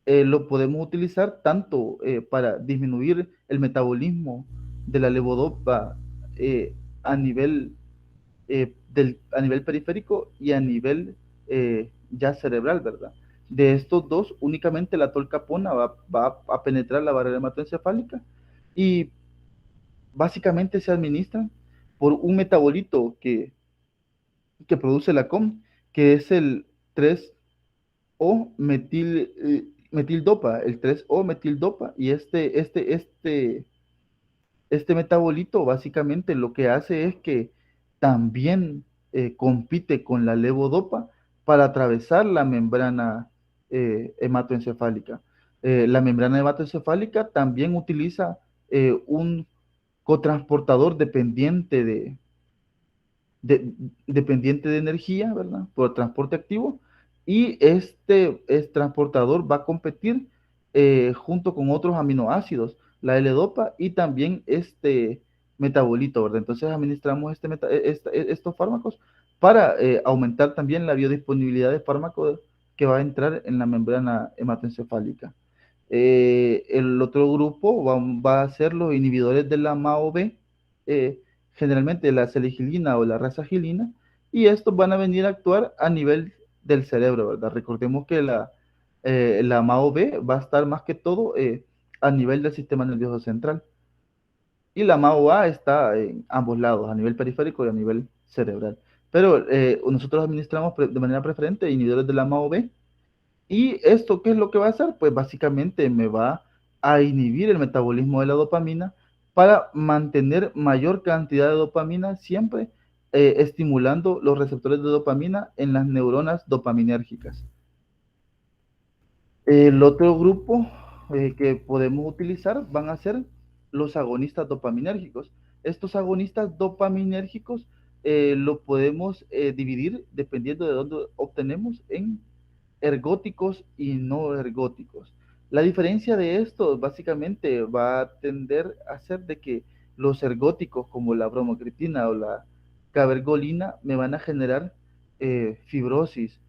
los podemos utilizar tanto para disminuir el metabolismo de la levodopa eh, a nivel a nivel periférico y a nivel ya cerebral, ¿verdad? De estos dos, únicamente la tolcapona va a penetrar la barrera hematoencefálica y básicamente se administran por un metabolito que produce la COM, que es el 3O metildopa, el 3O metildopa, y este metabolito básicamente lo que hace es que también compite con la levodopa para atravesar la membrana hematoencefálica. La membrana hematoencefálica también utiliza un cotransportador dependiente de energía, ¿verdad? Por transporte activo. Y este transportador va a competir junto con otros aminoácidos, la L-dopa y también este metabolito, ¿verdad? Entonces administramos estos fármacos para aumentar también la biodisponibilidad de fármaco que va a entrar en la membrana hematoencefálica. El otro grupo va a ser los inhibidores de la MAO-B, generalmente la seligilina o la rasagilina, y estos van a venir a actuar a nivel del cerebro, ¿verdad? Recordemos que la MAO-B va a estar más que todo a nivel del sistema nervioso central, y la MAO-A está en ambos lados, a nivel periférico y a nivel cerebral. Pero nosotros administramos de manera preferente inhibidores de la MAO-B. ¿Y esto qué es lo que va a hacer? Pues básicamente me va a inhibir el metabolismo de la dopamina para mantener mayor cantidad de dopamina, siempre estimulando los receptores de dopamina en las neuronas dopaminérgicas. El otro grupo que podemos utilizar van a ser los agonistas dopaminérgicos. Estos agonistas dopaminérgicos lo podemos dividir dependiendo de dónde obtenemos en ergóticos y no ergóticos. La diferencia de estos básicamente va a tender a ser de que los ergóticos como la bromocriptina o la cabergolina me van a generar fibrosis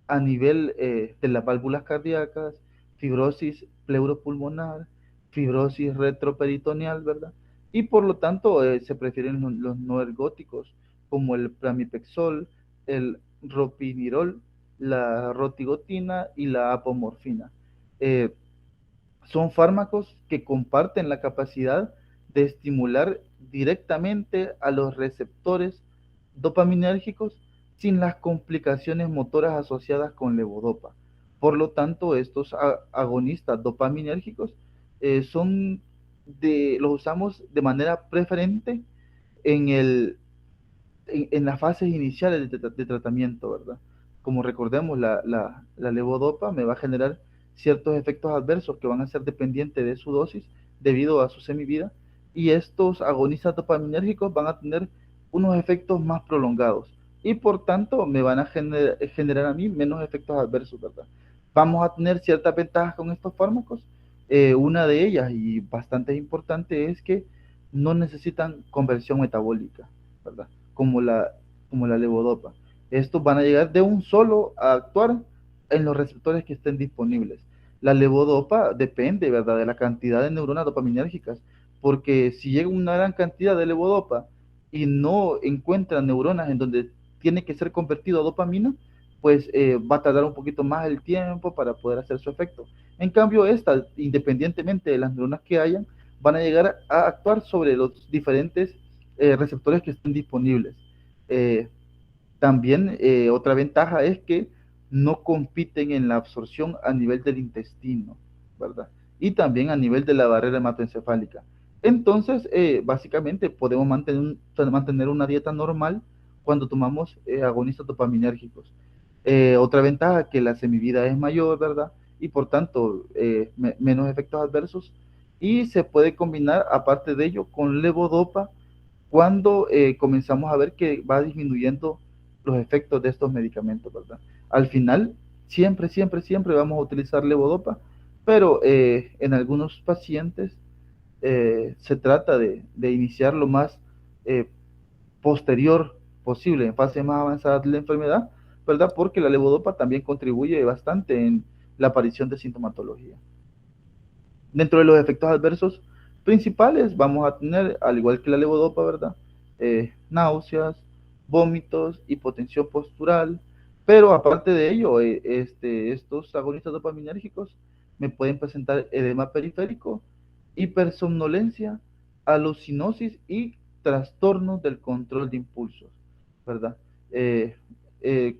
a nivel de las válvulas cardíacas, fibrosis pleuropulmonar, fibrosis retroperitoneal, ¿verdad? Y por lo tanto se prefieren los no ergóticos como el pramipexol, el ropinirol, la rotigotina y la apomorfina. Eh, Son fármacos que comparten la capacidad de estimular directamente a los receptores dopaminérgicos sin las complicaciones motoras asociadas con levodopa. Por lo tanto, estos agonistas dopaminérgicos los usamos de manera preferente en en las fases iniciales de tratamiento, ¿verdad? Como recordemos, la levodopa me va a generar ciertos efectos adversos que van a ser dependientes de su dosis debido a su semivida, y estos agonistas dopaminérgicos van a tener unos efectos más prolongados y por tanto me van a generar a mí menos efectos adversos, ¿verdad? Vamos a tener ciertas ventajas con estos fármacos. Una de ellas y bastante importante es que no necesitan conversión metabólica, ¿verdad? Como como la levodopa. Estos van a llegar de un solo a actuar en los receptores que estén disponibles. La levodopa depende, ¿verdad?, de la cantidad de neuronas dopaminérgicas, porque si llega una gran cantidad de levodopa y no encuentra neuronas en donde tiene que ser convertido a dopamina, pues va a tardar un poquito más el tiempo para poder hacer su efecto. En cambio, estas, independientemente de las neuronas que hayan, van a llegar a actuar sobre los diferentes receptores que estén disponibles. Eh, También otra ventaja es que no compiten en la absorción a nivel del intestino, ¿verdad? Y también a nivel de la barrera hematoencefálica. Entonces, básicamente podemos mantener una dieta normal cuando tomamos agonistas dopaminérgicos. Otra ventaja que la semivida es mayor, ¿verdad? Y por tanto, menos efectos adversos. Y se puede combinar, aparte de ello, con levodopa cuando comenzamos a ver que va disminuyendo los efectos de estos medicamentos, ¿verdad? Al final, siempre vamos a utilizar levodopa, pero en algunos pacientes se trata de iniciar lo más eh, posterior posible, en fase más avanzada de la enfermedad, ¿verdad? Porque la levodopa también contribuye bastante en la aparición de sintomatología. Dentro de los efectos adversos principales vamos a tener, al igual que la levodopa, ¿verdad? Náuseas, vómitos, hipotensión postural, pero aparte de ello, estos agonistas dopaminérgicos me pueden presentar edema periférico, hipersomnolencia, alucinosis y trastornos del control de impulsos, ¿verdad? Eh, eh,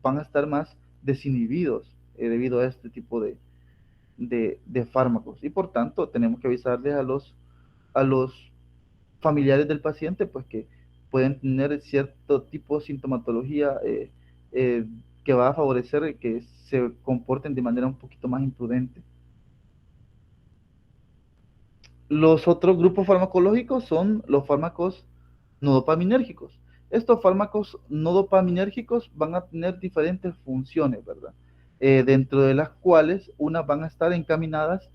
Van a estar más desinhibidos debido a este tipo de fármacos y por tanto tenemos que avisarles a los familiares del paciente pues que pueden tener cierto tipo de sintomatología eh, que va a favorecer que se comporten de manera un poquito más imprudente. Los otros grupos farmacológicos son los fármacos no dopaminérgicos. Estos fármacos no dopaminérgicos van a tener diferentes funciones, ¿verdad? Dentro de las cuales unas van a estar encaminadas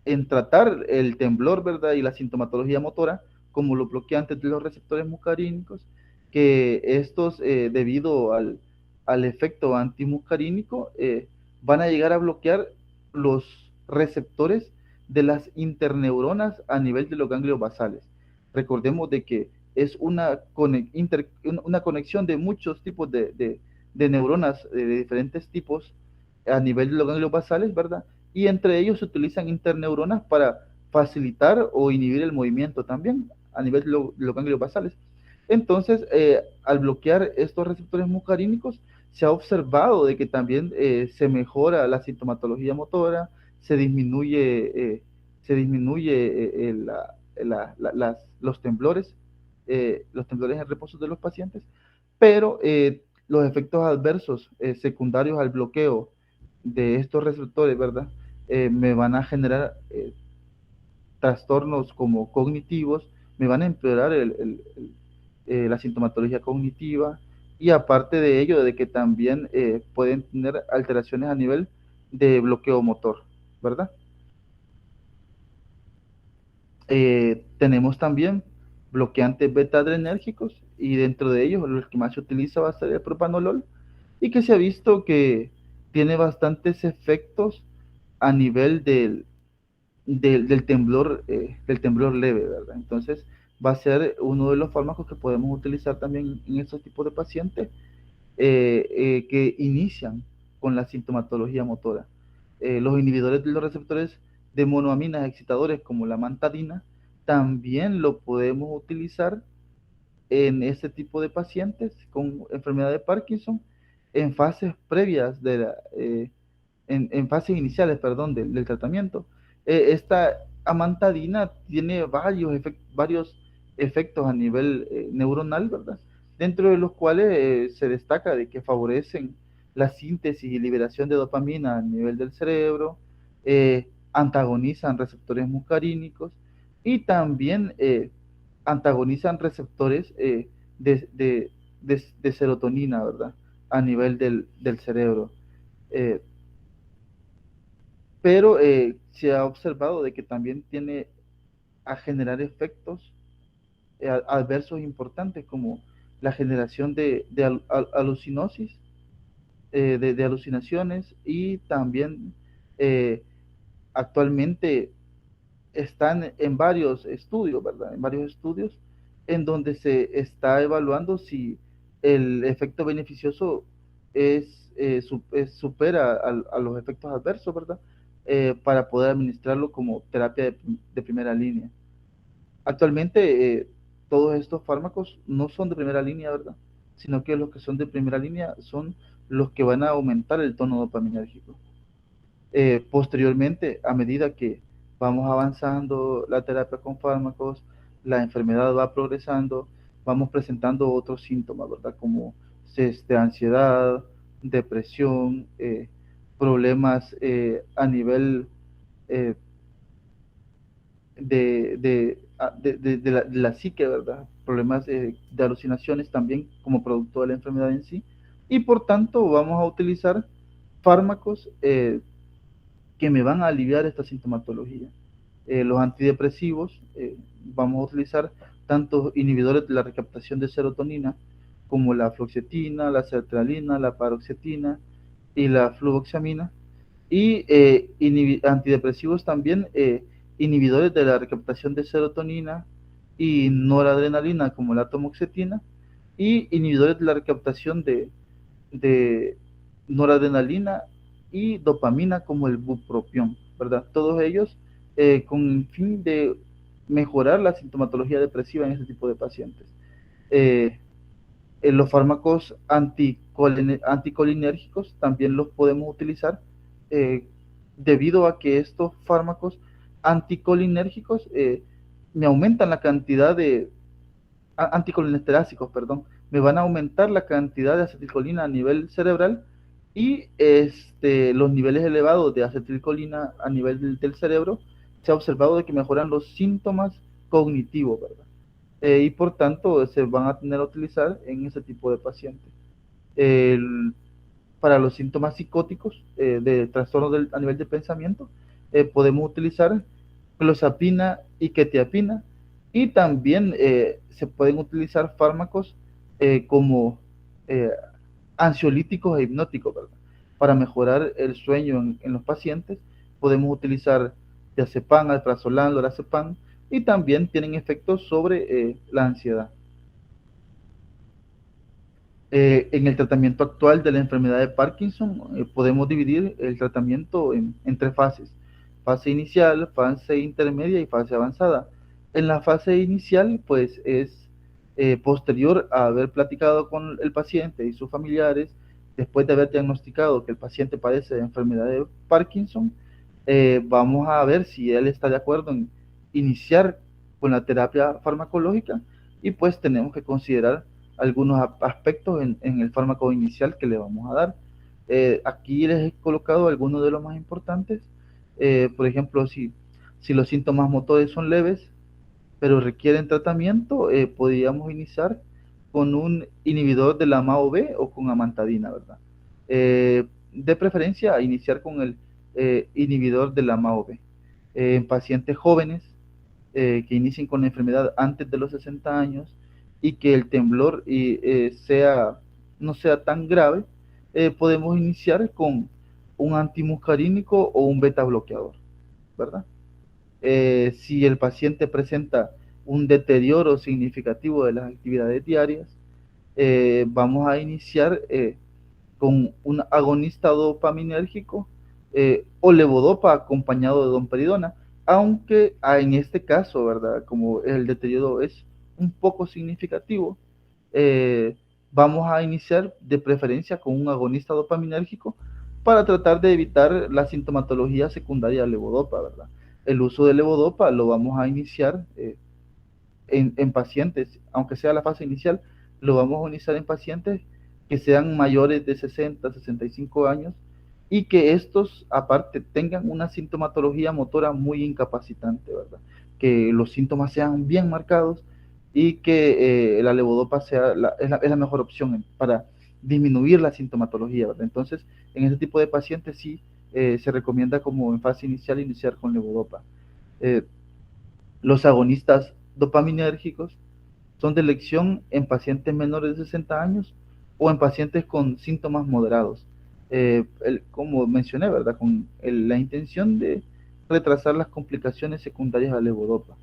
en tratar el temblor, ¿verdad? Y la sintomatología motora, como los bloqueantes de los receptores muscarínicos, que estos, debido al efecto antimuscarínico, van a llegar a bloquear los receptores de las interneuronas a nivel de los ganglios basales. Recordemos de que es una conexión de muchos tipos de neuronas de diferentes tipos a nivel de los ganglios basales, ¿verdad? Y entre ellos se utilizan interneuronas para facilitar o inhibir el movimiento también a nivel de los ganglios basales. Entonces, al bloquear estos receptores muscarínicos, se ha observado de que también se mejora la sintomatología motora, se disminuye los temblores en reposo de los pacientes, pero los efectos adversos secundarios al bloqueo de estos receptores, ¿verdad? Me van a generar trastornos como cognitivos, me van a empeorar la sintomatología cognitiva y aparte de ello, de que también pueden tener alteraciones a nivel de bloqueo motor, ¿verdad? Tenemos también bloqueantes beta-adrenérgicos y dentro de ellos el que más se utiliza va a ser el propanolol y que se ha visto que tiene bastantes efectos a nivel del temblor leve, ¿verdad? Entonces va a ser uno de los fármacos que podemos utilizar también en estos tipos de pacientes que inician con la sintomatología motora. Los inhibidores de los receptores de monoaminas excitadores como la mantadina también lo podemos utilizar en este tipo de pacientes con enfermedad de Parkinson en fases previas en fases iniciales, perdón, del tratamiento. Esta amantadina tiene varios efectos a nivel neuronal, ¿verdad? Dentro de los cuales se destaca de que favorecen la síntesis y liberación de dopamina a nivel del cerebro, antagonizan receptores muscarínicos y también antagonizan receptores de serotonina, ¿verdad? A nivel del cerebro. Eh, pero se ha observado de que también tiene a generar efectos adversos importantes como la generación de alucinosis, de alucinaciones y también actualmente están en varios estudios, ¿verdad? En varios estudios en donde se está evaluando si el efecto beneficioso supera a los efectos adversos, ¿verdad? Para poder administrarlo como terapia de primera línea. Actualmente, todos estos fármacos no son de primera línea, ¿verdad? Sino que los que son de primera línea son los que van a aumentar el tono dopaminérgico. Posteriormente, a medida que vamos avanzando la terapia con fármacos, la enfermedad va progresando, vamos presentando otros síntomas, ¿verdad? Como ansiedad, depresión, problemas a nivel eh, de la psique, ¿verdad? Problemas de alucinaciones también como producto de la enfermedad en sí. Y por tanto vamos a utilizar fármacos que me van a aliviar esta sintomatología. Los antidepresivos, vamos a utilizar tanto inhibidores de la recaptación de serotonina como la fluoxetina, la sertralina, la paroxetina y la fluvoxamina, y antidepresivos también, inhibidores de la recaptación de serotonina y noradrenalina como la tomoxetina, y inhibidores de la recaptación de noradrenalina y dopamina como el bupropión, ¿verdad? Todos ellos con el fin de mejorar la sintomatología depresiva en este tipo de pacientes. Eh, los fármacos anticolinérgicos también los podemos utilizar eh, debido a que estos fármacos anticolinérgicos me aumentan la cantidad de anticolinesterásicos, perdón, me van a aumentar la cantidad de acetilcolina a nivel cerebral y los niveles elevados de acetilcolina a nivel del cerebro se ha observado de que mejoran los síntomas cognitivos, ¿verdad? Y por tanto se van a tener a utilizar en ese tipo de pacientes. El, para los síntomas psicóticos de trastornos a nivel de pensamiento, podemos utilizar clozapina y quetiapina, y también se pueden utilizar fármacos como eh, ansiolíticos e hipnóticos, ¿verdad? Para mejorar el sueño en los pacientes, podemos utilizar diazepam, alprazolam, lorazepam, y también tienen efectos sobre la ansiedad. En el tratamiento actual de la enfermedad de Parkinson, podemos dividir el tratamiento en tres fases: fase inicial, fase intermedia y fase avanzada. En la fase inicial, pues es posterior a haber platicado con el paciente y sus familiares, después de haber diagnosticado que el paciente padece de enfermedad de Parkinson, vamos a ver si él está de acuerdo en iniciar con la terapia farmacológica, y pues tenemos que considerar algunos aspectos en el fármaco inicial que le vamos a dar. Aquí les he colocado algunos de los más importantes. Por ejemplo, si los síntomas motores son leves, pero requieren tratamiento, podríamos iniciar con un inhibidor de la MAO-B o con amantadina, ¿verdad? De preferencia, iniciar con el inhibidor de la MAO-B. En pacientes jóvenes que inicien con la enfermedad antes de los 60 años y que el temblor no sea tan grave, podemos iniciar con un antimuscarínico o un beta bloqueador, ¿verdad? Si el paciente presenta un deterioro significativo de las actividades diarias, vamos a iniciar con un agonista dopaminérgico o levodopa acompañado de domperidona, aunque en este caso, ¿verdad? Como el deterioro es un poco significativo, eh, vamos a iniciar de preferencia con un agonista dopaminérgico para tratar de evitar la sintomatología secundaria de levodopa, ¿verdad? El uso de levodopa lo vamos a iniciar en pacientes, aunque sea la fase inicial, lo vamos a iniciar en pacientes que sean mayores de 60, 65 años y que estos aparte tengan una sintomatología motora muy incapacitante, ¿verdad? Que los síntomas sean bien marcados y que la levodopa es la mejor opción para disminuir la sintomatología, ¿verdad? Entonces, en ese tipo de pacientes sí se recomienda como en fase inicial iniciar con levodopa. Eh, los agonistas dopaminérgicos son de elección en pacientes menores de 60 años o en pacientes con síntomas moderados. como mencioné, ¿verdad? Con la intención de retrasar las complicaciones secundarias a la levodopa.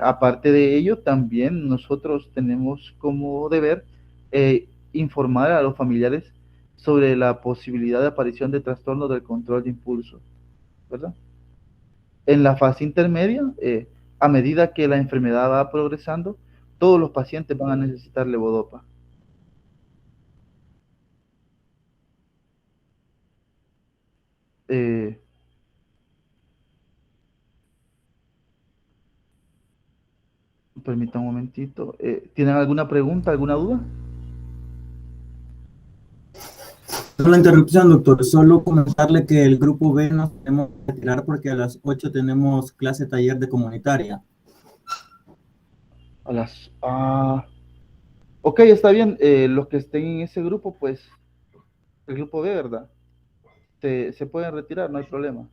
Aparte de ello, también nosotros tenemos como deber informar a los familiares sobre la posibilidad de aparición de trastornos del control de impulso, ¿verdad? En la fase intermedia, a medida que la enfermedad va progresando, todos los pacientes van a necesitar levodopa. Eh, Permítanme un momentito. ¿Tienen alguna pregunta, alguna duda? La interrupción, doctor. Solo comentarle que el grupo B nos tenemos que retirar porque a las 8 tenemos clase taller de comunitaria. A las... ok, está bien. Los que estén en ese grupo, pues, el grupo B, ¿verdad? Se pueden retirar, no hay problema.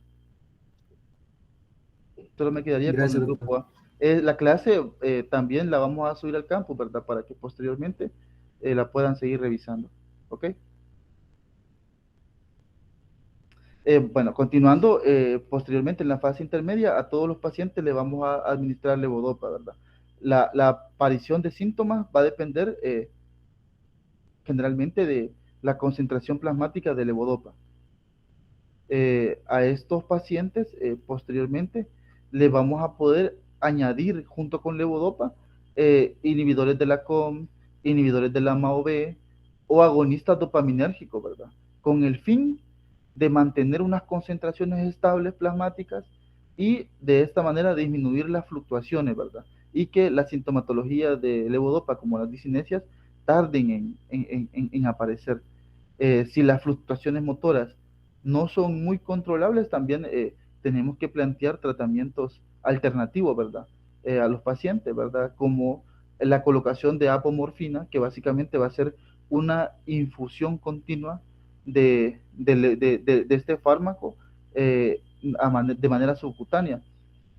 Solo me quedaría con el Gracias, doctor. grupo A. La clase también la vamos a subir al campus, ¿verdad? Para que posteriormente la puedan seguir revisando. ¿Ok? Bueno, continuando, posteriormente en la fase intermedia, a todos los pacientes le vamos a administrar levodopa, ¿verdad? La aparición de síntomas va a depender generalmente de la concentración plasmática de levodopa. A estos pacientes, posteriormente, le vamos a poder añadir junto con levodopa inhibidores de la COM, inhibidores de la MAO-B o agonistas dopaminérgicos, ¿verdad? Con el fin de mantener unas concentraciones estables plasmáticas y de esta manera disminuir las fluctuaciones, ¿verdad? Y que la sintomatología de levodopa, como las discinesias, tarden en aparecer. Si las fluctuaciones motoras no son muy controlables, también tenemos que plantear tratamientos alternativos, ¿verdad? A los pacientes, ¿verdad? Como la colocación de apomorfina, que básicamente va a ser una infusión continua de este fármaco de manera subcutánea.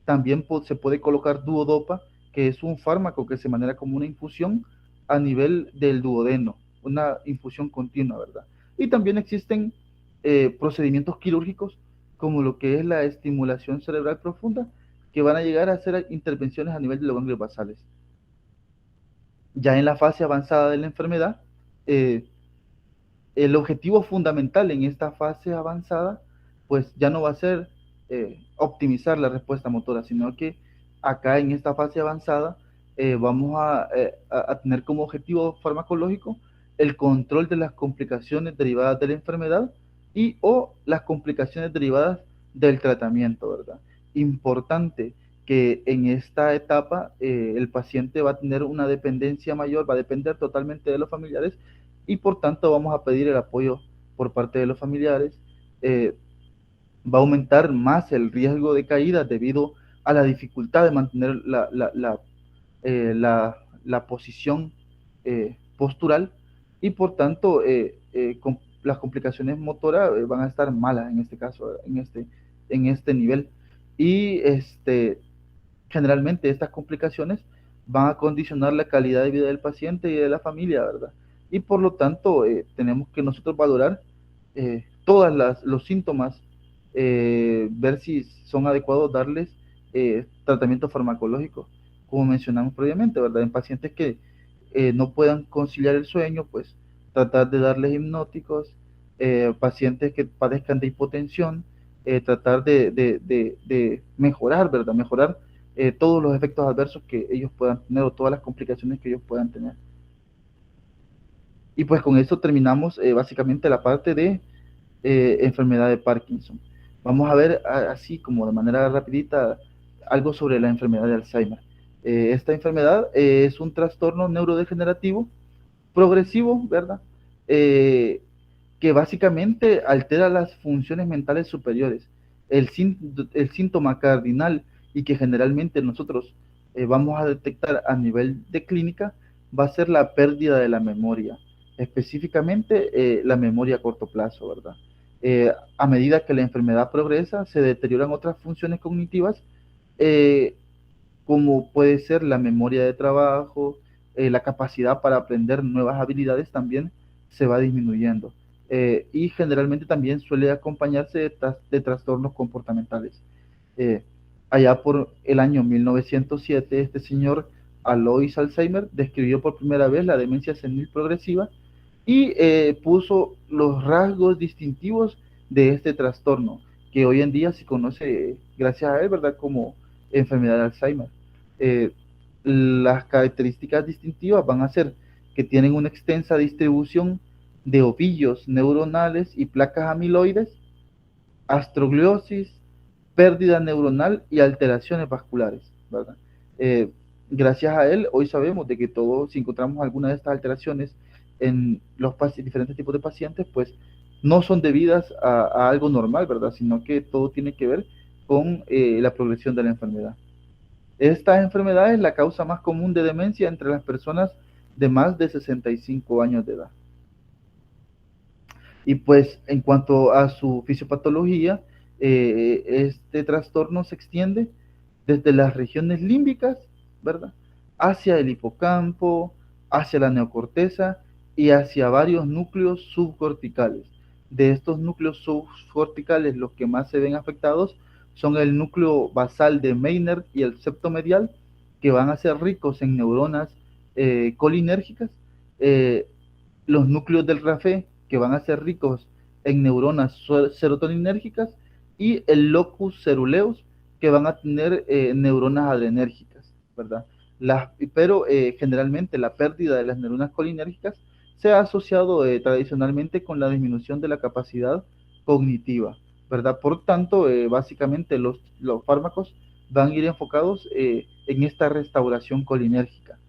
También se puede colocar duodopa, que es un fármaco que se maneja como una infusión a nivel del duodeno, una infusión continua, ¿verdad? Y también existen procedimientos quirúrgicos como lo que es la estimulación cerebral profunda, que van a llegar a hacer intervenciones a nivel de los ganglios basales. Ya en la fase avanzada de la enfermedad, eh, el objetivo fundamental en esta fase avanzada, pues ya no va a ser optimizar la respuesta motora, sino que acá en esta fase avanzada vamos a tener como objetivo farmacológico el control de las complicaciones derivadas de la enfermedad y o las complicaciones derivadas del tratamiento, ¿verdad? Importante que en esta etapa el paciente va a tener una dependencia mayor, va a depender totalmente de los familiares y por tanto vamos a pedir el apoyo por parte de los familiares. Eh, Va a aumentar más el riesgo de caída debido a la dificultad de mantener la posición postural y por tanto las complicaciones motoras van a estar malas en este caso, en este nivel. Y generalmente estas complicaciones van a condicionar la calidad de vida del paciente y de la familia, ¿verdad? Y por lo tanto, tenemos que nosotros valorar todos los síntomas, ver si son adecuados darles tratamiento farmacológico, como mencionamos previamente, ¿verdad? En pacientes que no puedan conciliar el sueño, pues tratar de darles hipnóticos, pacientes que padezcan de hipotensión, tratar de mejorar, ¿verdad? Mejorar todos los efectos adversos que ellos puedan tener o todas las complicaciones que ellos puedan tener. Y pues con esto terminamos básicamente la parte de enfermedad de Parkinson. Vamos a ver así como de manera rapidita algo sobre la enfermedad de Alzheimer. Esta enfermedad es un trastorno neurodegenerativo progresivo, ¿verdad? Eh, que básicamente altera las funciones mentales superiores. El síntoma cardinal y que generalmente nosotros vamos a detectar a nivel de clínica va a ser la pérdida de la memoria, específicamente la memoria a corto plazo, ¿verdad? A medida que la enfermedad progresa, se deterioran otras funciones cognitivas, eh, como puede ser la memoria de trabajo, la capacidad para aprender nuevas habilidades también se va disminuyendo. y generalmente también suele acompañarse de trastornos comportamentales. Eh, Allá por el año 1907, este señor Alois Alzheimer describió por primera vez la demencia senil progresiva y puso los rasgos distintivos de este trastorno, que hoy en día se conoce, gracias a él, ¿verdad?, como enfermedad de Alzheimer. Eh, las características distintivas van a ser que tienen una extensa distribución de ovillos neuronales y placas amiloides, astrogliosis, pérdida neuronal y alteraciones vasculares, ¿verdad? Eh, Gracias a él, hoy sabemos de que todos, si encontramos alguna de estas alteraciones en los diferentes tipos de pacientes, pues no son debidas a algo normal, ¿verdad? Sino que todo tiene que ver con la progresión de la enfermedad. Esta enfermedad es la causa más común de demencia entre las personas de más de 65 años de edad. Y pues en cuanto a su fisiopatología, este trastorno se extiende desde las regiones límbicas, ¿verdad?, hacia el hipocampo, hacia la neocorteza y hacia varios núcleos subcorticales. De estos núcleos subcorticales, los que más se ven afectados son el núcleo basal de Meynert y el septo medial, que van a ser ricos en neuronas colinérgicas, eh, los núcleos del RAFE, que van a ser ricos en neuronas serotoninérgicas, y el locus ceruleus, que van a tener neuronas adrenérgicas, ¿verdad? Pero generalmente la pérdida de las neuronas colinérgicas se ha asociado tradicionalmente con la disminución de la capacidad cognitiva, ¿verdad? Por tanto, básicamente los fármacos van a ir enfocados en esta restauración colinérgica.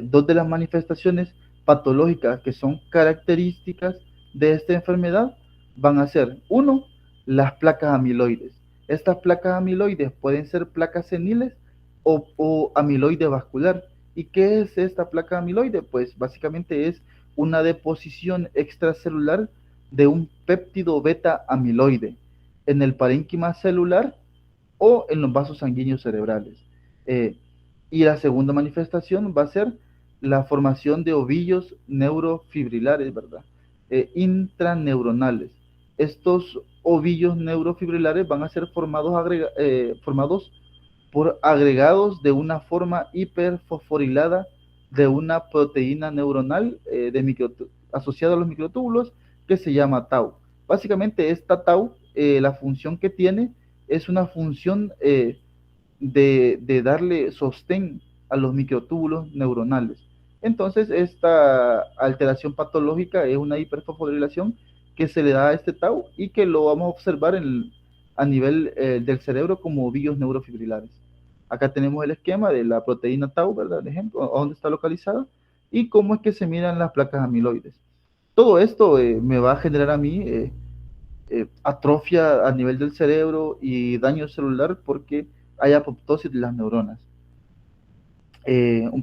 Dos de las manifestaciones patológicas que son características de esta enfermedad van a ser, uno, las placas amiloides. Estas placas amiloides pueden ser placas seniles o amiloide vascular. ¿Y qué es esta placa amiloide? Pues básicamente es una deposición extracelular de un péptido beta amiloide en el parénquima celular o en los vasos sanguíneos cerebrales. Eh, y la segunda manifestación va a ser la formación de ovillos neurofibrilares, ¿verdad? Intraneuronales. Estos ovillos neurofibrilares van a ser formados por agregados de una forma hiperfosforilada de una proteína neuronal asociada a los microtúbulos que se llama tau. Básicamente esta tau, la función que tiene es una función de darle sostén a los microtúbulos neuronales. Entonces, esta alteración patológica es una hiperfosforilación que se le da a este tau y que lo vamos a observar a nivel del cerebro como ovillos neurofibrilares. Acá tenemos el esquema de la proteína tau, ¿verdad? De ejemplo, dónde está localizada y cómo es que se miran las placas amiloides. Todo esto me va a generar a mí atrofia a nivel del cerebro y daño celular porque hay apoptosis de las neuronas.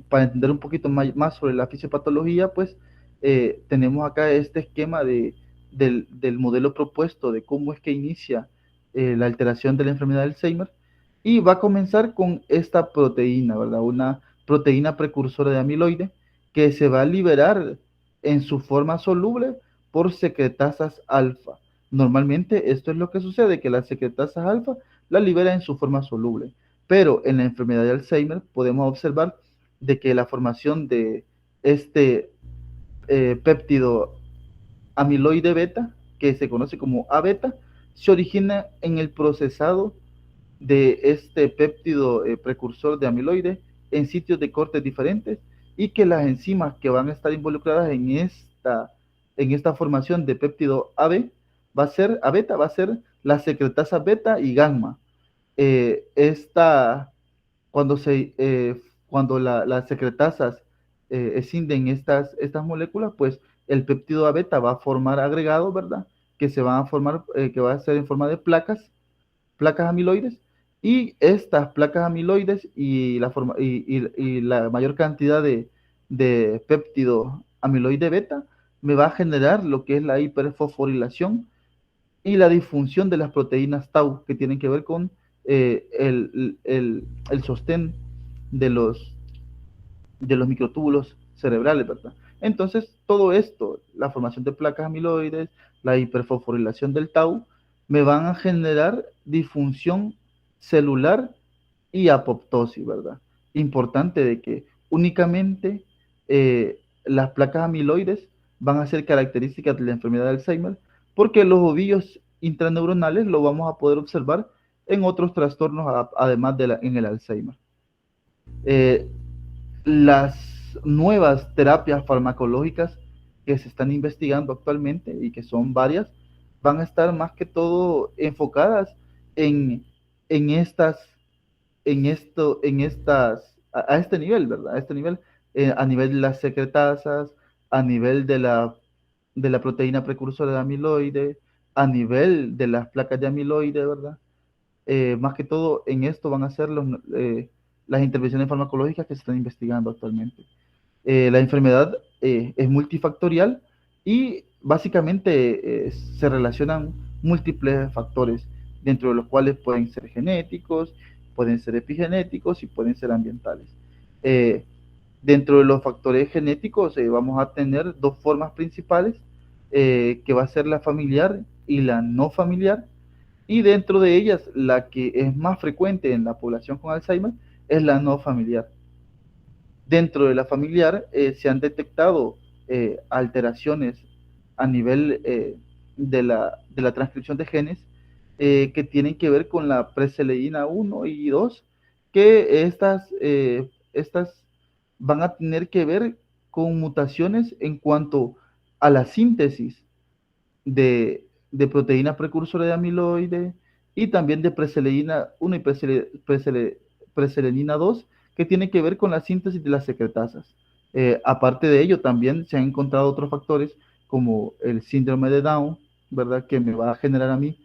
Para entender un poquito más sobre la fisiopatología, pues tenemos acá este esquema del modelo propuesto de cómo es que inicia la alteración de la enfermedad de Alzheimer, y va a comenzar con esta proteína, ¿verdad? Una proteína precursora de amiloide que se va a liberar en su forma soluble por secretasas alfa. Normalmente esto es lo que sucede, que las secretasas alfa la libera en su forma soluble. Pero en la enfermedad de Alzheimer podemos observar de que la formación de este péptido amiloide beta, que se conoce como A beta, se origina en el procesado de este péptido precursor de amiloide en sitios de cortes diferentes, y que las enzimas que van a estar involucradas en esta formación de péptido AB A beta va a ser la secretasa beta y gamma. Esta cuando, las secretasas escinden estas moléculas, pues el péptido A beta va a formar agregados, ¿verdad? Que se van a formar, que va a ser en forma de placas amiloides, y estas placas amiloides y la mayor cantidad de péptido amiloide beta me va a generar lo que es la hiperfosforilación y la disfunción de las proteínas tau, que tienen que ver con el sostén de los microtúbulos cerebrales, ¿verdad? Entonces, todo esto, la formación de placas amiloides, la hiperfosforilación del tau, me van a generar disfunción celular y apoptosis, ¿verdad? Importante de que únicamente las placas amiloides van a ser características de la enfermedad de Alzheimer, porque los ovillos intraneuronales lo vamos a poder observar en otros trastornos, además de en el Alzheimer. Las nuevas terapias farmacológicas que se están investigando actualmente y que son varias, van a estar más que todo enfocadas en, en estas a este nivel, ¿verdad? A este nivel, a nivel de las secretasas, a nivel de la proteína precursora de amiloide, a nivel de las placas de amiloide, ¿verdad? Más que todo en esto van a ser las intervenciones farmacológicas que se están investigando actualmente. La enfermedad es multifactorial y básicamente se relacionan múltiples factores, dentro de los cuales pueden ser genéticos, pueden ser epigenéticos y pueden ser ambientales. Eh, Dentro de los factores genéticos vamos a tener dos formas principales, que va a ser la familiar y la no familiar, y dentro de ellas la que es más frecuente en la población con Alzheimer es la no familiar. Dentro de la familiar se han detectado alteraciones a nivel de la transcripción de genes que tienen que ver con la preseleína 1 y 2, que estas van a tener que ver con mutaciones en cuanto a la síntesis de proteína precursora de amiloide y también de preseleína 1 y preselenina 2, que tiene que ver con la síntesis de las secretasas. Aparte de ello, también se han encontrado otros factores como el síndrome de Down, ¿verdad? Que me va a generar a mí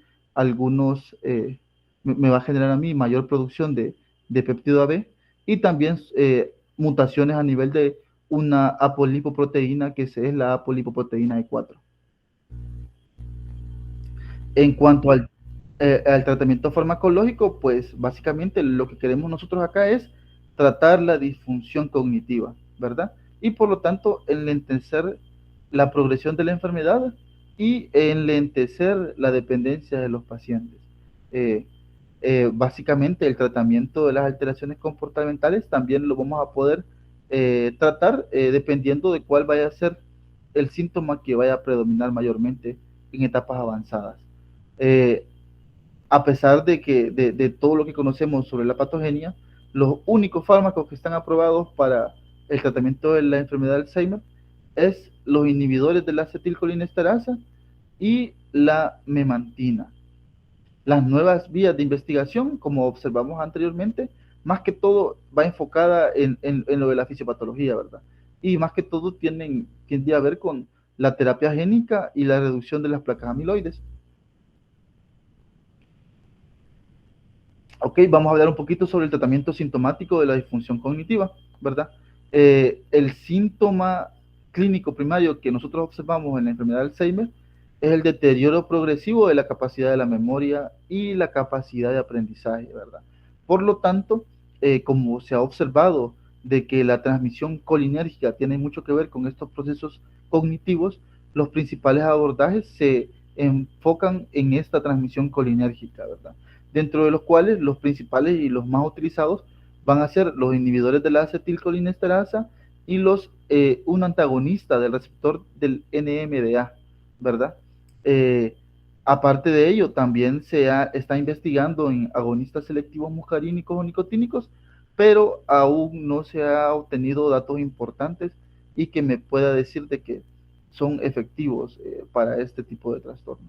me va a generar a mí mayor producción de péptido AB y también mutaciones a nivel de una apolipoproteína que es la apolipoproteína E4. En cuanto al tratamiento farmacológico, pues básicamente lo que queremos nosotros acá es tratar la disfunción cognitiva, ¿verdad? Y por lo tanto, enlentecer la progresión de la enfermedad y enlentecer la dependencia de los pacientes. Eh, Básicamente, el tratamiento de las alteraciones comportamentales también lo vamos a poder tratar dependiendo de cuál vaya a ser el síntoma que vaya a predominar mayormente en etapas avanzadas. Eh, a pesar de todo lo que conocemos sobre la patogenia, los únicos fármacos que están aprobados para el tratamiento de la enfermedad de Alzheimer es los inhibidores de la acetilcolinesterasa y la memantina. Las nuevas vías de investigación, como observamos anteriormente, más que todo va enfocada en lo de la fisiopatología, ¿verdad? Y más que todo tiene a ver con la terapia génica y la reducción de las placas amiloides. Ok, vamos a hablar un poquito sobre el tratamiento sintomático de la disfunción cognitiva, ¿verdad? El síntoma clínico primario que nosotros observamos en la enfermedad de Alzheimer es el deterioro progresivo de la capacidad de la memoria y la capacidad de aprendizaje, ¿verdad? Por lo tanto, como se ha observado de que la transmisión colinérgica tiene mucho que ver con estos procesos cognitivos, los principales abordajes se enfocan en esta transmisión colinérgica, ¿verdad? Dentro de los cuales los principales y los más utilizados van a ser los inhibidores de la acetilcolinesterasa y un antagonista del receptor del NMDA, ¿verdad? Eh, Aparte de ello, también está investigando en agonistas selectivos muscarínicos o nicotínicos, pero aún no se ha obtenido datos importantes y que me pueda decir de que son efectivos para este tipo de trastorno.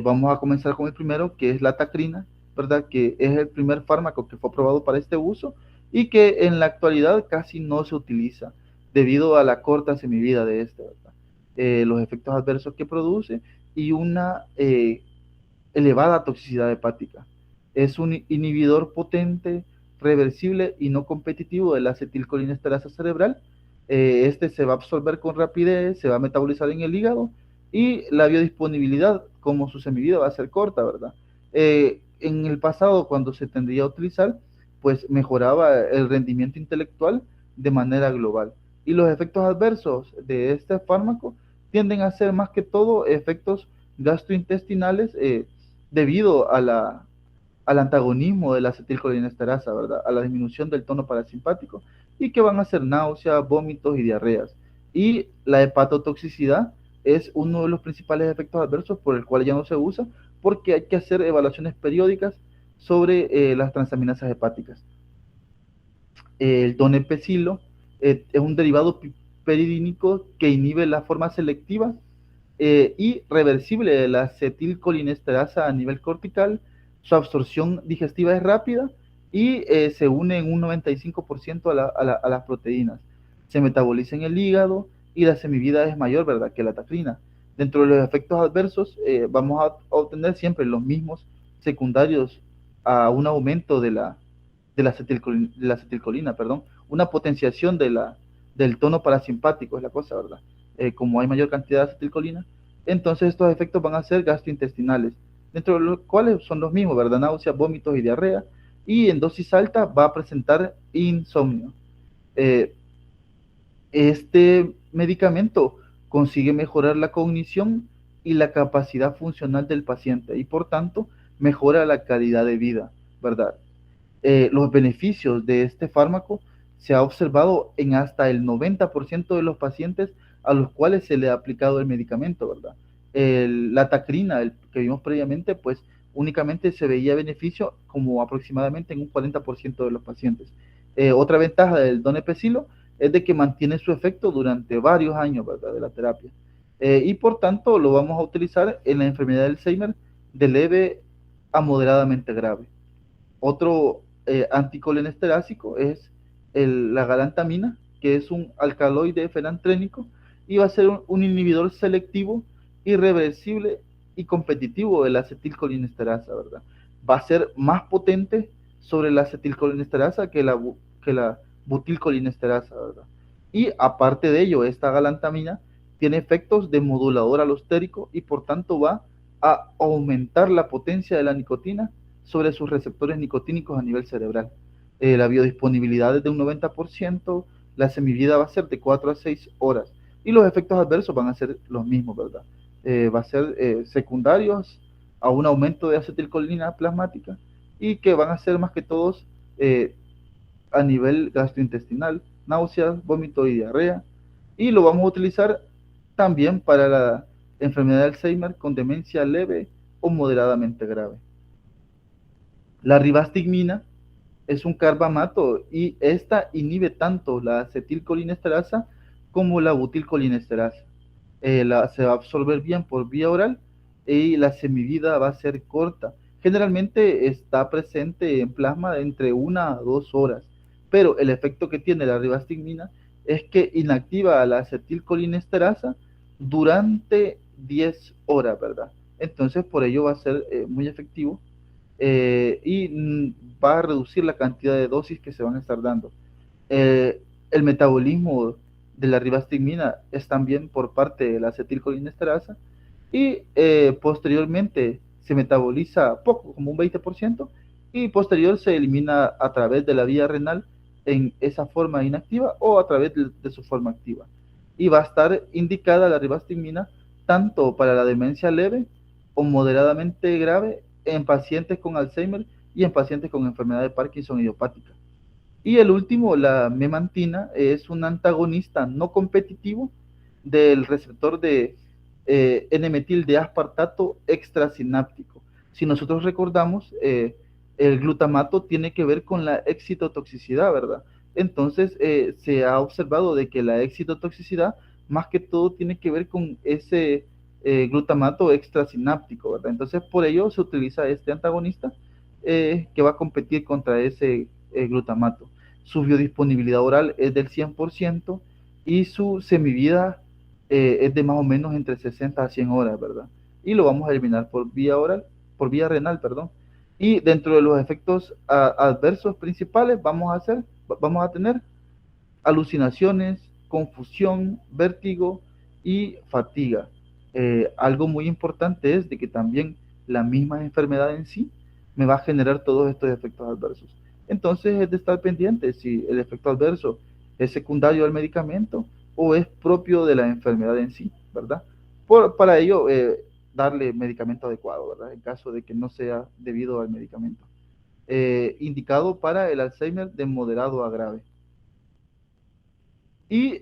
Vamos a comenzar con el primero, que es la tacrina, ¿verdad? Que es el primer fármaco que fue aprobado para este uso y que en la actualidad casi no se utiliza debido a la corta semivida de este, ¿verdad? Los efectos adversos que produce y una elevada toxicidad hepática. Es un inhibidor potente, reversible y no competitivo de la acetilcolinesterasa cerebral. Este se va a absorber con rapidez, se va a metabolizar en el hígado y la biodisponibilidad, como su semivida, va a ser corta, ¿verdad? En el pasado, cuando se tendría a utilizar, pues mejoraba el rendimiento intelectual de manera global. Y los efectos adversos de este fármaco tienden a ser más que todo efectos gastrointestinales debido al antagonismo de la acetilcolinesterasa, ¿verdad? A la disminución del tono parasimpático y que van a ser náuseas, vómitos y diarreas. Y la hepatotoxicidad es uno de los principales efectos adversos por el cual ya no se usa porque hay que hacer evaluaciones periódicas sobre las transaminasas hepáticas. El donepezilo es un derivado piperidínico que inhibe la forma selectiva y reversible de la acetilcolinesterasa a nivel cortical. Su absorción digestiva es rápida y se une en un 95% a las proteínas. Se metaboliza en el hígado y la semivida es mayor, ¿verdad?, que la tacrina. Dentro de los efectos adversos vamos a obtener siempre los mismos secundarios a un aumento de la acetilcolina, perdón, una potenciación del tono parasimpático, es la cosa, ¿verdad? Como hay mayor cantidad de acetilcolina, entonces estos efectos van a ser gastrointestinales, dentro de los cuales son los mismos, ¿verdad? Náuseas, vómitos y diarrea, y en dosis alta va a presentar insomnio. Este medicamento consigue mejorar la cognición y la capacidad funcional del paciente y por tanto mejora la calidad de vida, ¿verdad? Los beneficios de este fármaco se ha observado en hasta el 90% de los pacientes a los cuales se le ha aplicado el medicamento, ¿verdad? La tacrina, el que vimos previamente, pues únicamente se veía beneficio como aproximadamente en un 40% de los pacientes. Otra ventaja del donepezilo es de que mantiene su efecto durante varios años, ¿verdad?, de la terapia. Y por tanto lo vamos a utilizar en la enfermedad de Alzheimer de leve a moderadamente grave. Otro anticolinesterásico es la galantamina, que es un alcaloide fenantrénico y va a ser un inhibidor selectivo, irreversible y competitivo de la acetilcolinesterasa, ¿verdad? Va a ser más potente sobre la acetilcolinesterasa que la butilcolinesterasa, ¿verdad? Y aparte de ello, esta galantamina tiene efectos de modulador alostérico y por tanto va a aumentar la potencia de la nicotina sobre sus receptores nicotínicos a nivel cerebral. La biodisponibilidad es de un 90%, la semivida va a ser de 4 a 6 horas y los efectos adversos van a ser los mismos, ¿verdad? Va a ser secundarios a un aumento de acetilcolina plasmática y que van a ser más que todos a nivel gastrointestinal, náuseas, vómito y diarrea. Y lo vamos a utilizar también para la enfermedad de Alzheimer con demencia leve o moderadamente grave. La ribastigmina es un carbamato y esta inhibe tanto la acetilcolinesterasa como la butilcolinesterasa. Se va a absorber bien por vía oral y la semivida va a ser corta. Generalmente está presente en plasma entre 1 a 2 horas, pero el efecto que tiene la ribastigmina es que inactiva a la acetilcolinesterasa durante 10 horas, ¿verdad? Entonces por ello va a ser muy efectivo y va a reducir la cantidad de dosis que se van a estar dando. El metabolismo de la ribastigmina es también por parte de la acetilcolinesterasa y posteriormente se metaboliza poco, como un 20%, y posterior se elimina a través de la vía renal en esa forma inactiva o a través de su forma activa. Y va a estar indicada la ribastigmina tanto para la demencia leve o moderadamente grave en pacientes con Alzheimer y en pacientes con enfermedad de Parkinson idiopática. Y el último, la memantina, es un antagonista no competitivo del receptor de N-metil de aspartato extrasináptico. Si nosotros recordamos, el glutamato tiene que ver con la excitotoxicidad, ¿verdad? Entonces, se ha observado de que la excitotoxicidad, más que todo, tiene que ver con ese glutamato extrasináptico, ¿verdad? Entonces, por ello se utiliza este antagonista que va a competir contra ese glutamato. Su biodisponibilidad oral es del 100% y su semivida es de más o menos entre 60 a 100 horas, ¿verdad? Y lo vamos a eliminar por vía oral, por vía renal, perdón. Y dentro de los efectos adversos principales vamos a tener alucinaciones, confusión, vértigo y fatiga. Algo muy importante es de que también la misma enfermedad en sí me va a generar todos estos efectos adversos. Entonces es de estar pendiente si el efecto adverso ¿Es secundario al medicamento o es propio de la enfermedad en sí, ¿verdad? Para ello, darle medicamento adecuado, ¿verdad? En caso de que no sea debido al medicamento. Indicado para el Alzheimer de moderado a grave. Y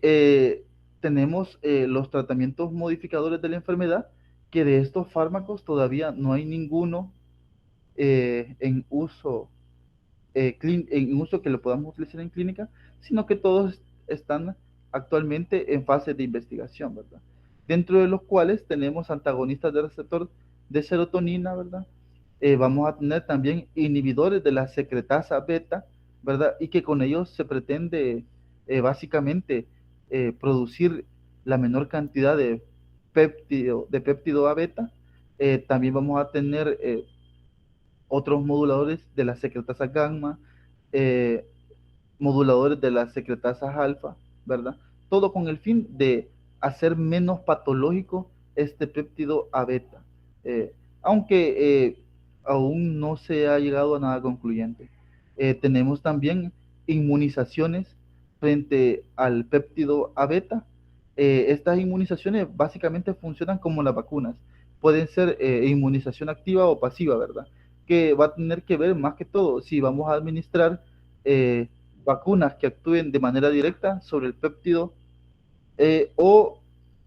tenemos los tratamientos modificadores de la enfermedad, que de estos fármacos todavía no hay ninguno en uso en uso que lo podamos utilizar en clínica, sino que todos están actualmente en fase de investigación, ¿verdad? Dentro de los cuales tenemos antagonistas del receptor de serotonina, ¿verdad? Vamos a tener también inhibidores de la secretasa beta, ¿verdad? Y que con ellos se pretende básicamente producir la menor cantidad de péptido A beta. También vamos a tener otros moduladores de las secretasas gamma, eh, moduladores de las secretasas alfa, ¿verdad? Todo con el fin de hacer menos patológico este péptido A beta, aunque aún no se ha llegado a nada concluyente. Tenemos también inmunizaciones frente al péptido A beta. Estas inmunizaciones básicamente funcionan como las vacunas. Pueden ser inmunización activa o pasiva, ¿verdad? Que va a tener que ver más que todo si vamos a administrar vacunas que actúen de manera directa sobre el péptido o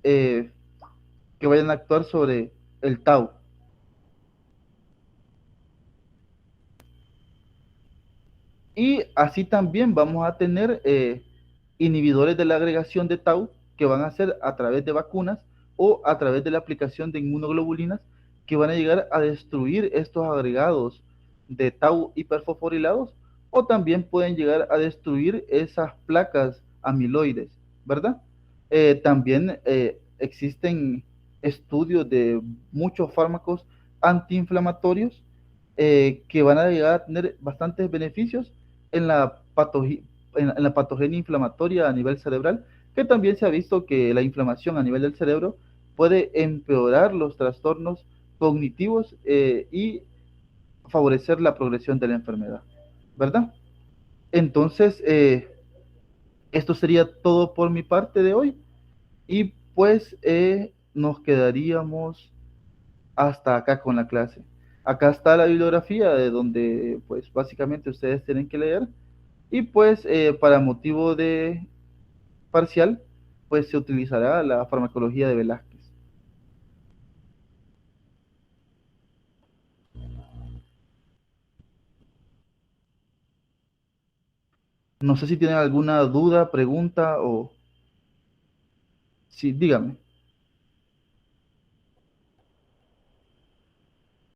eh, que vayan a actuar sobre el tau. Y así también vamos a tener inhibidores de la agregación de tau que van a ser a través de vacunas o a través de la aplicación de inmunoglobulinas que van a llegar a destruir estos agregados de tau hiperfosforilados o también pueden llegar a destruir esas placas amiloides, ¿verdad? También existen estudios de muchos fármacos antiinflamatorios que van a llegar a tener bastantes beneficios en la, en la patogenia inflamatoria a nivel cerebral, que también se ha visto que la inflamación a nivel del cerebro puede empeorar los trastornos cognitivos y favorecer la progresión de la enfermedad, ¿verdad? Entonces, esto sería todo por mi parte de hoy y pues nos quedaríamos hasta acá con la clase. Acá está la bibliografía de donde pues básicamente ustedes tienen que leer y pues para motivo de parcial pues se utilizará la farmacología de Velázquez. No sé si tienen alguna duda, pregunta o... Sí, dígame.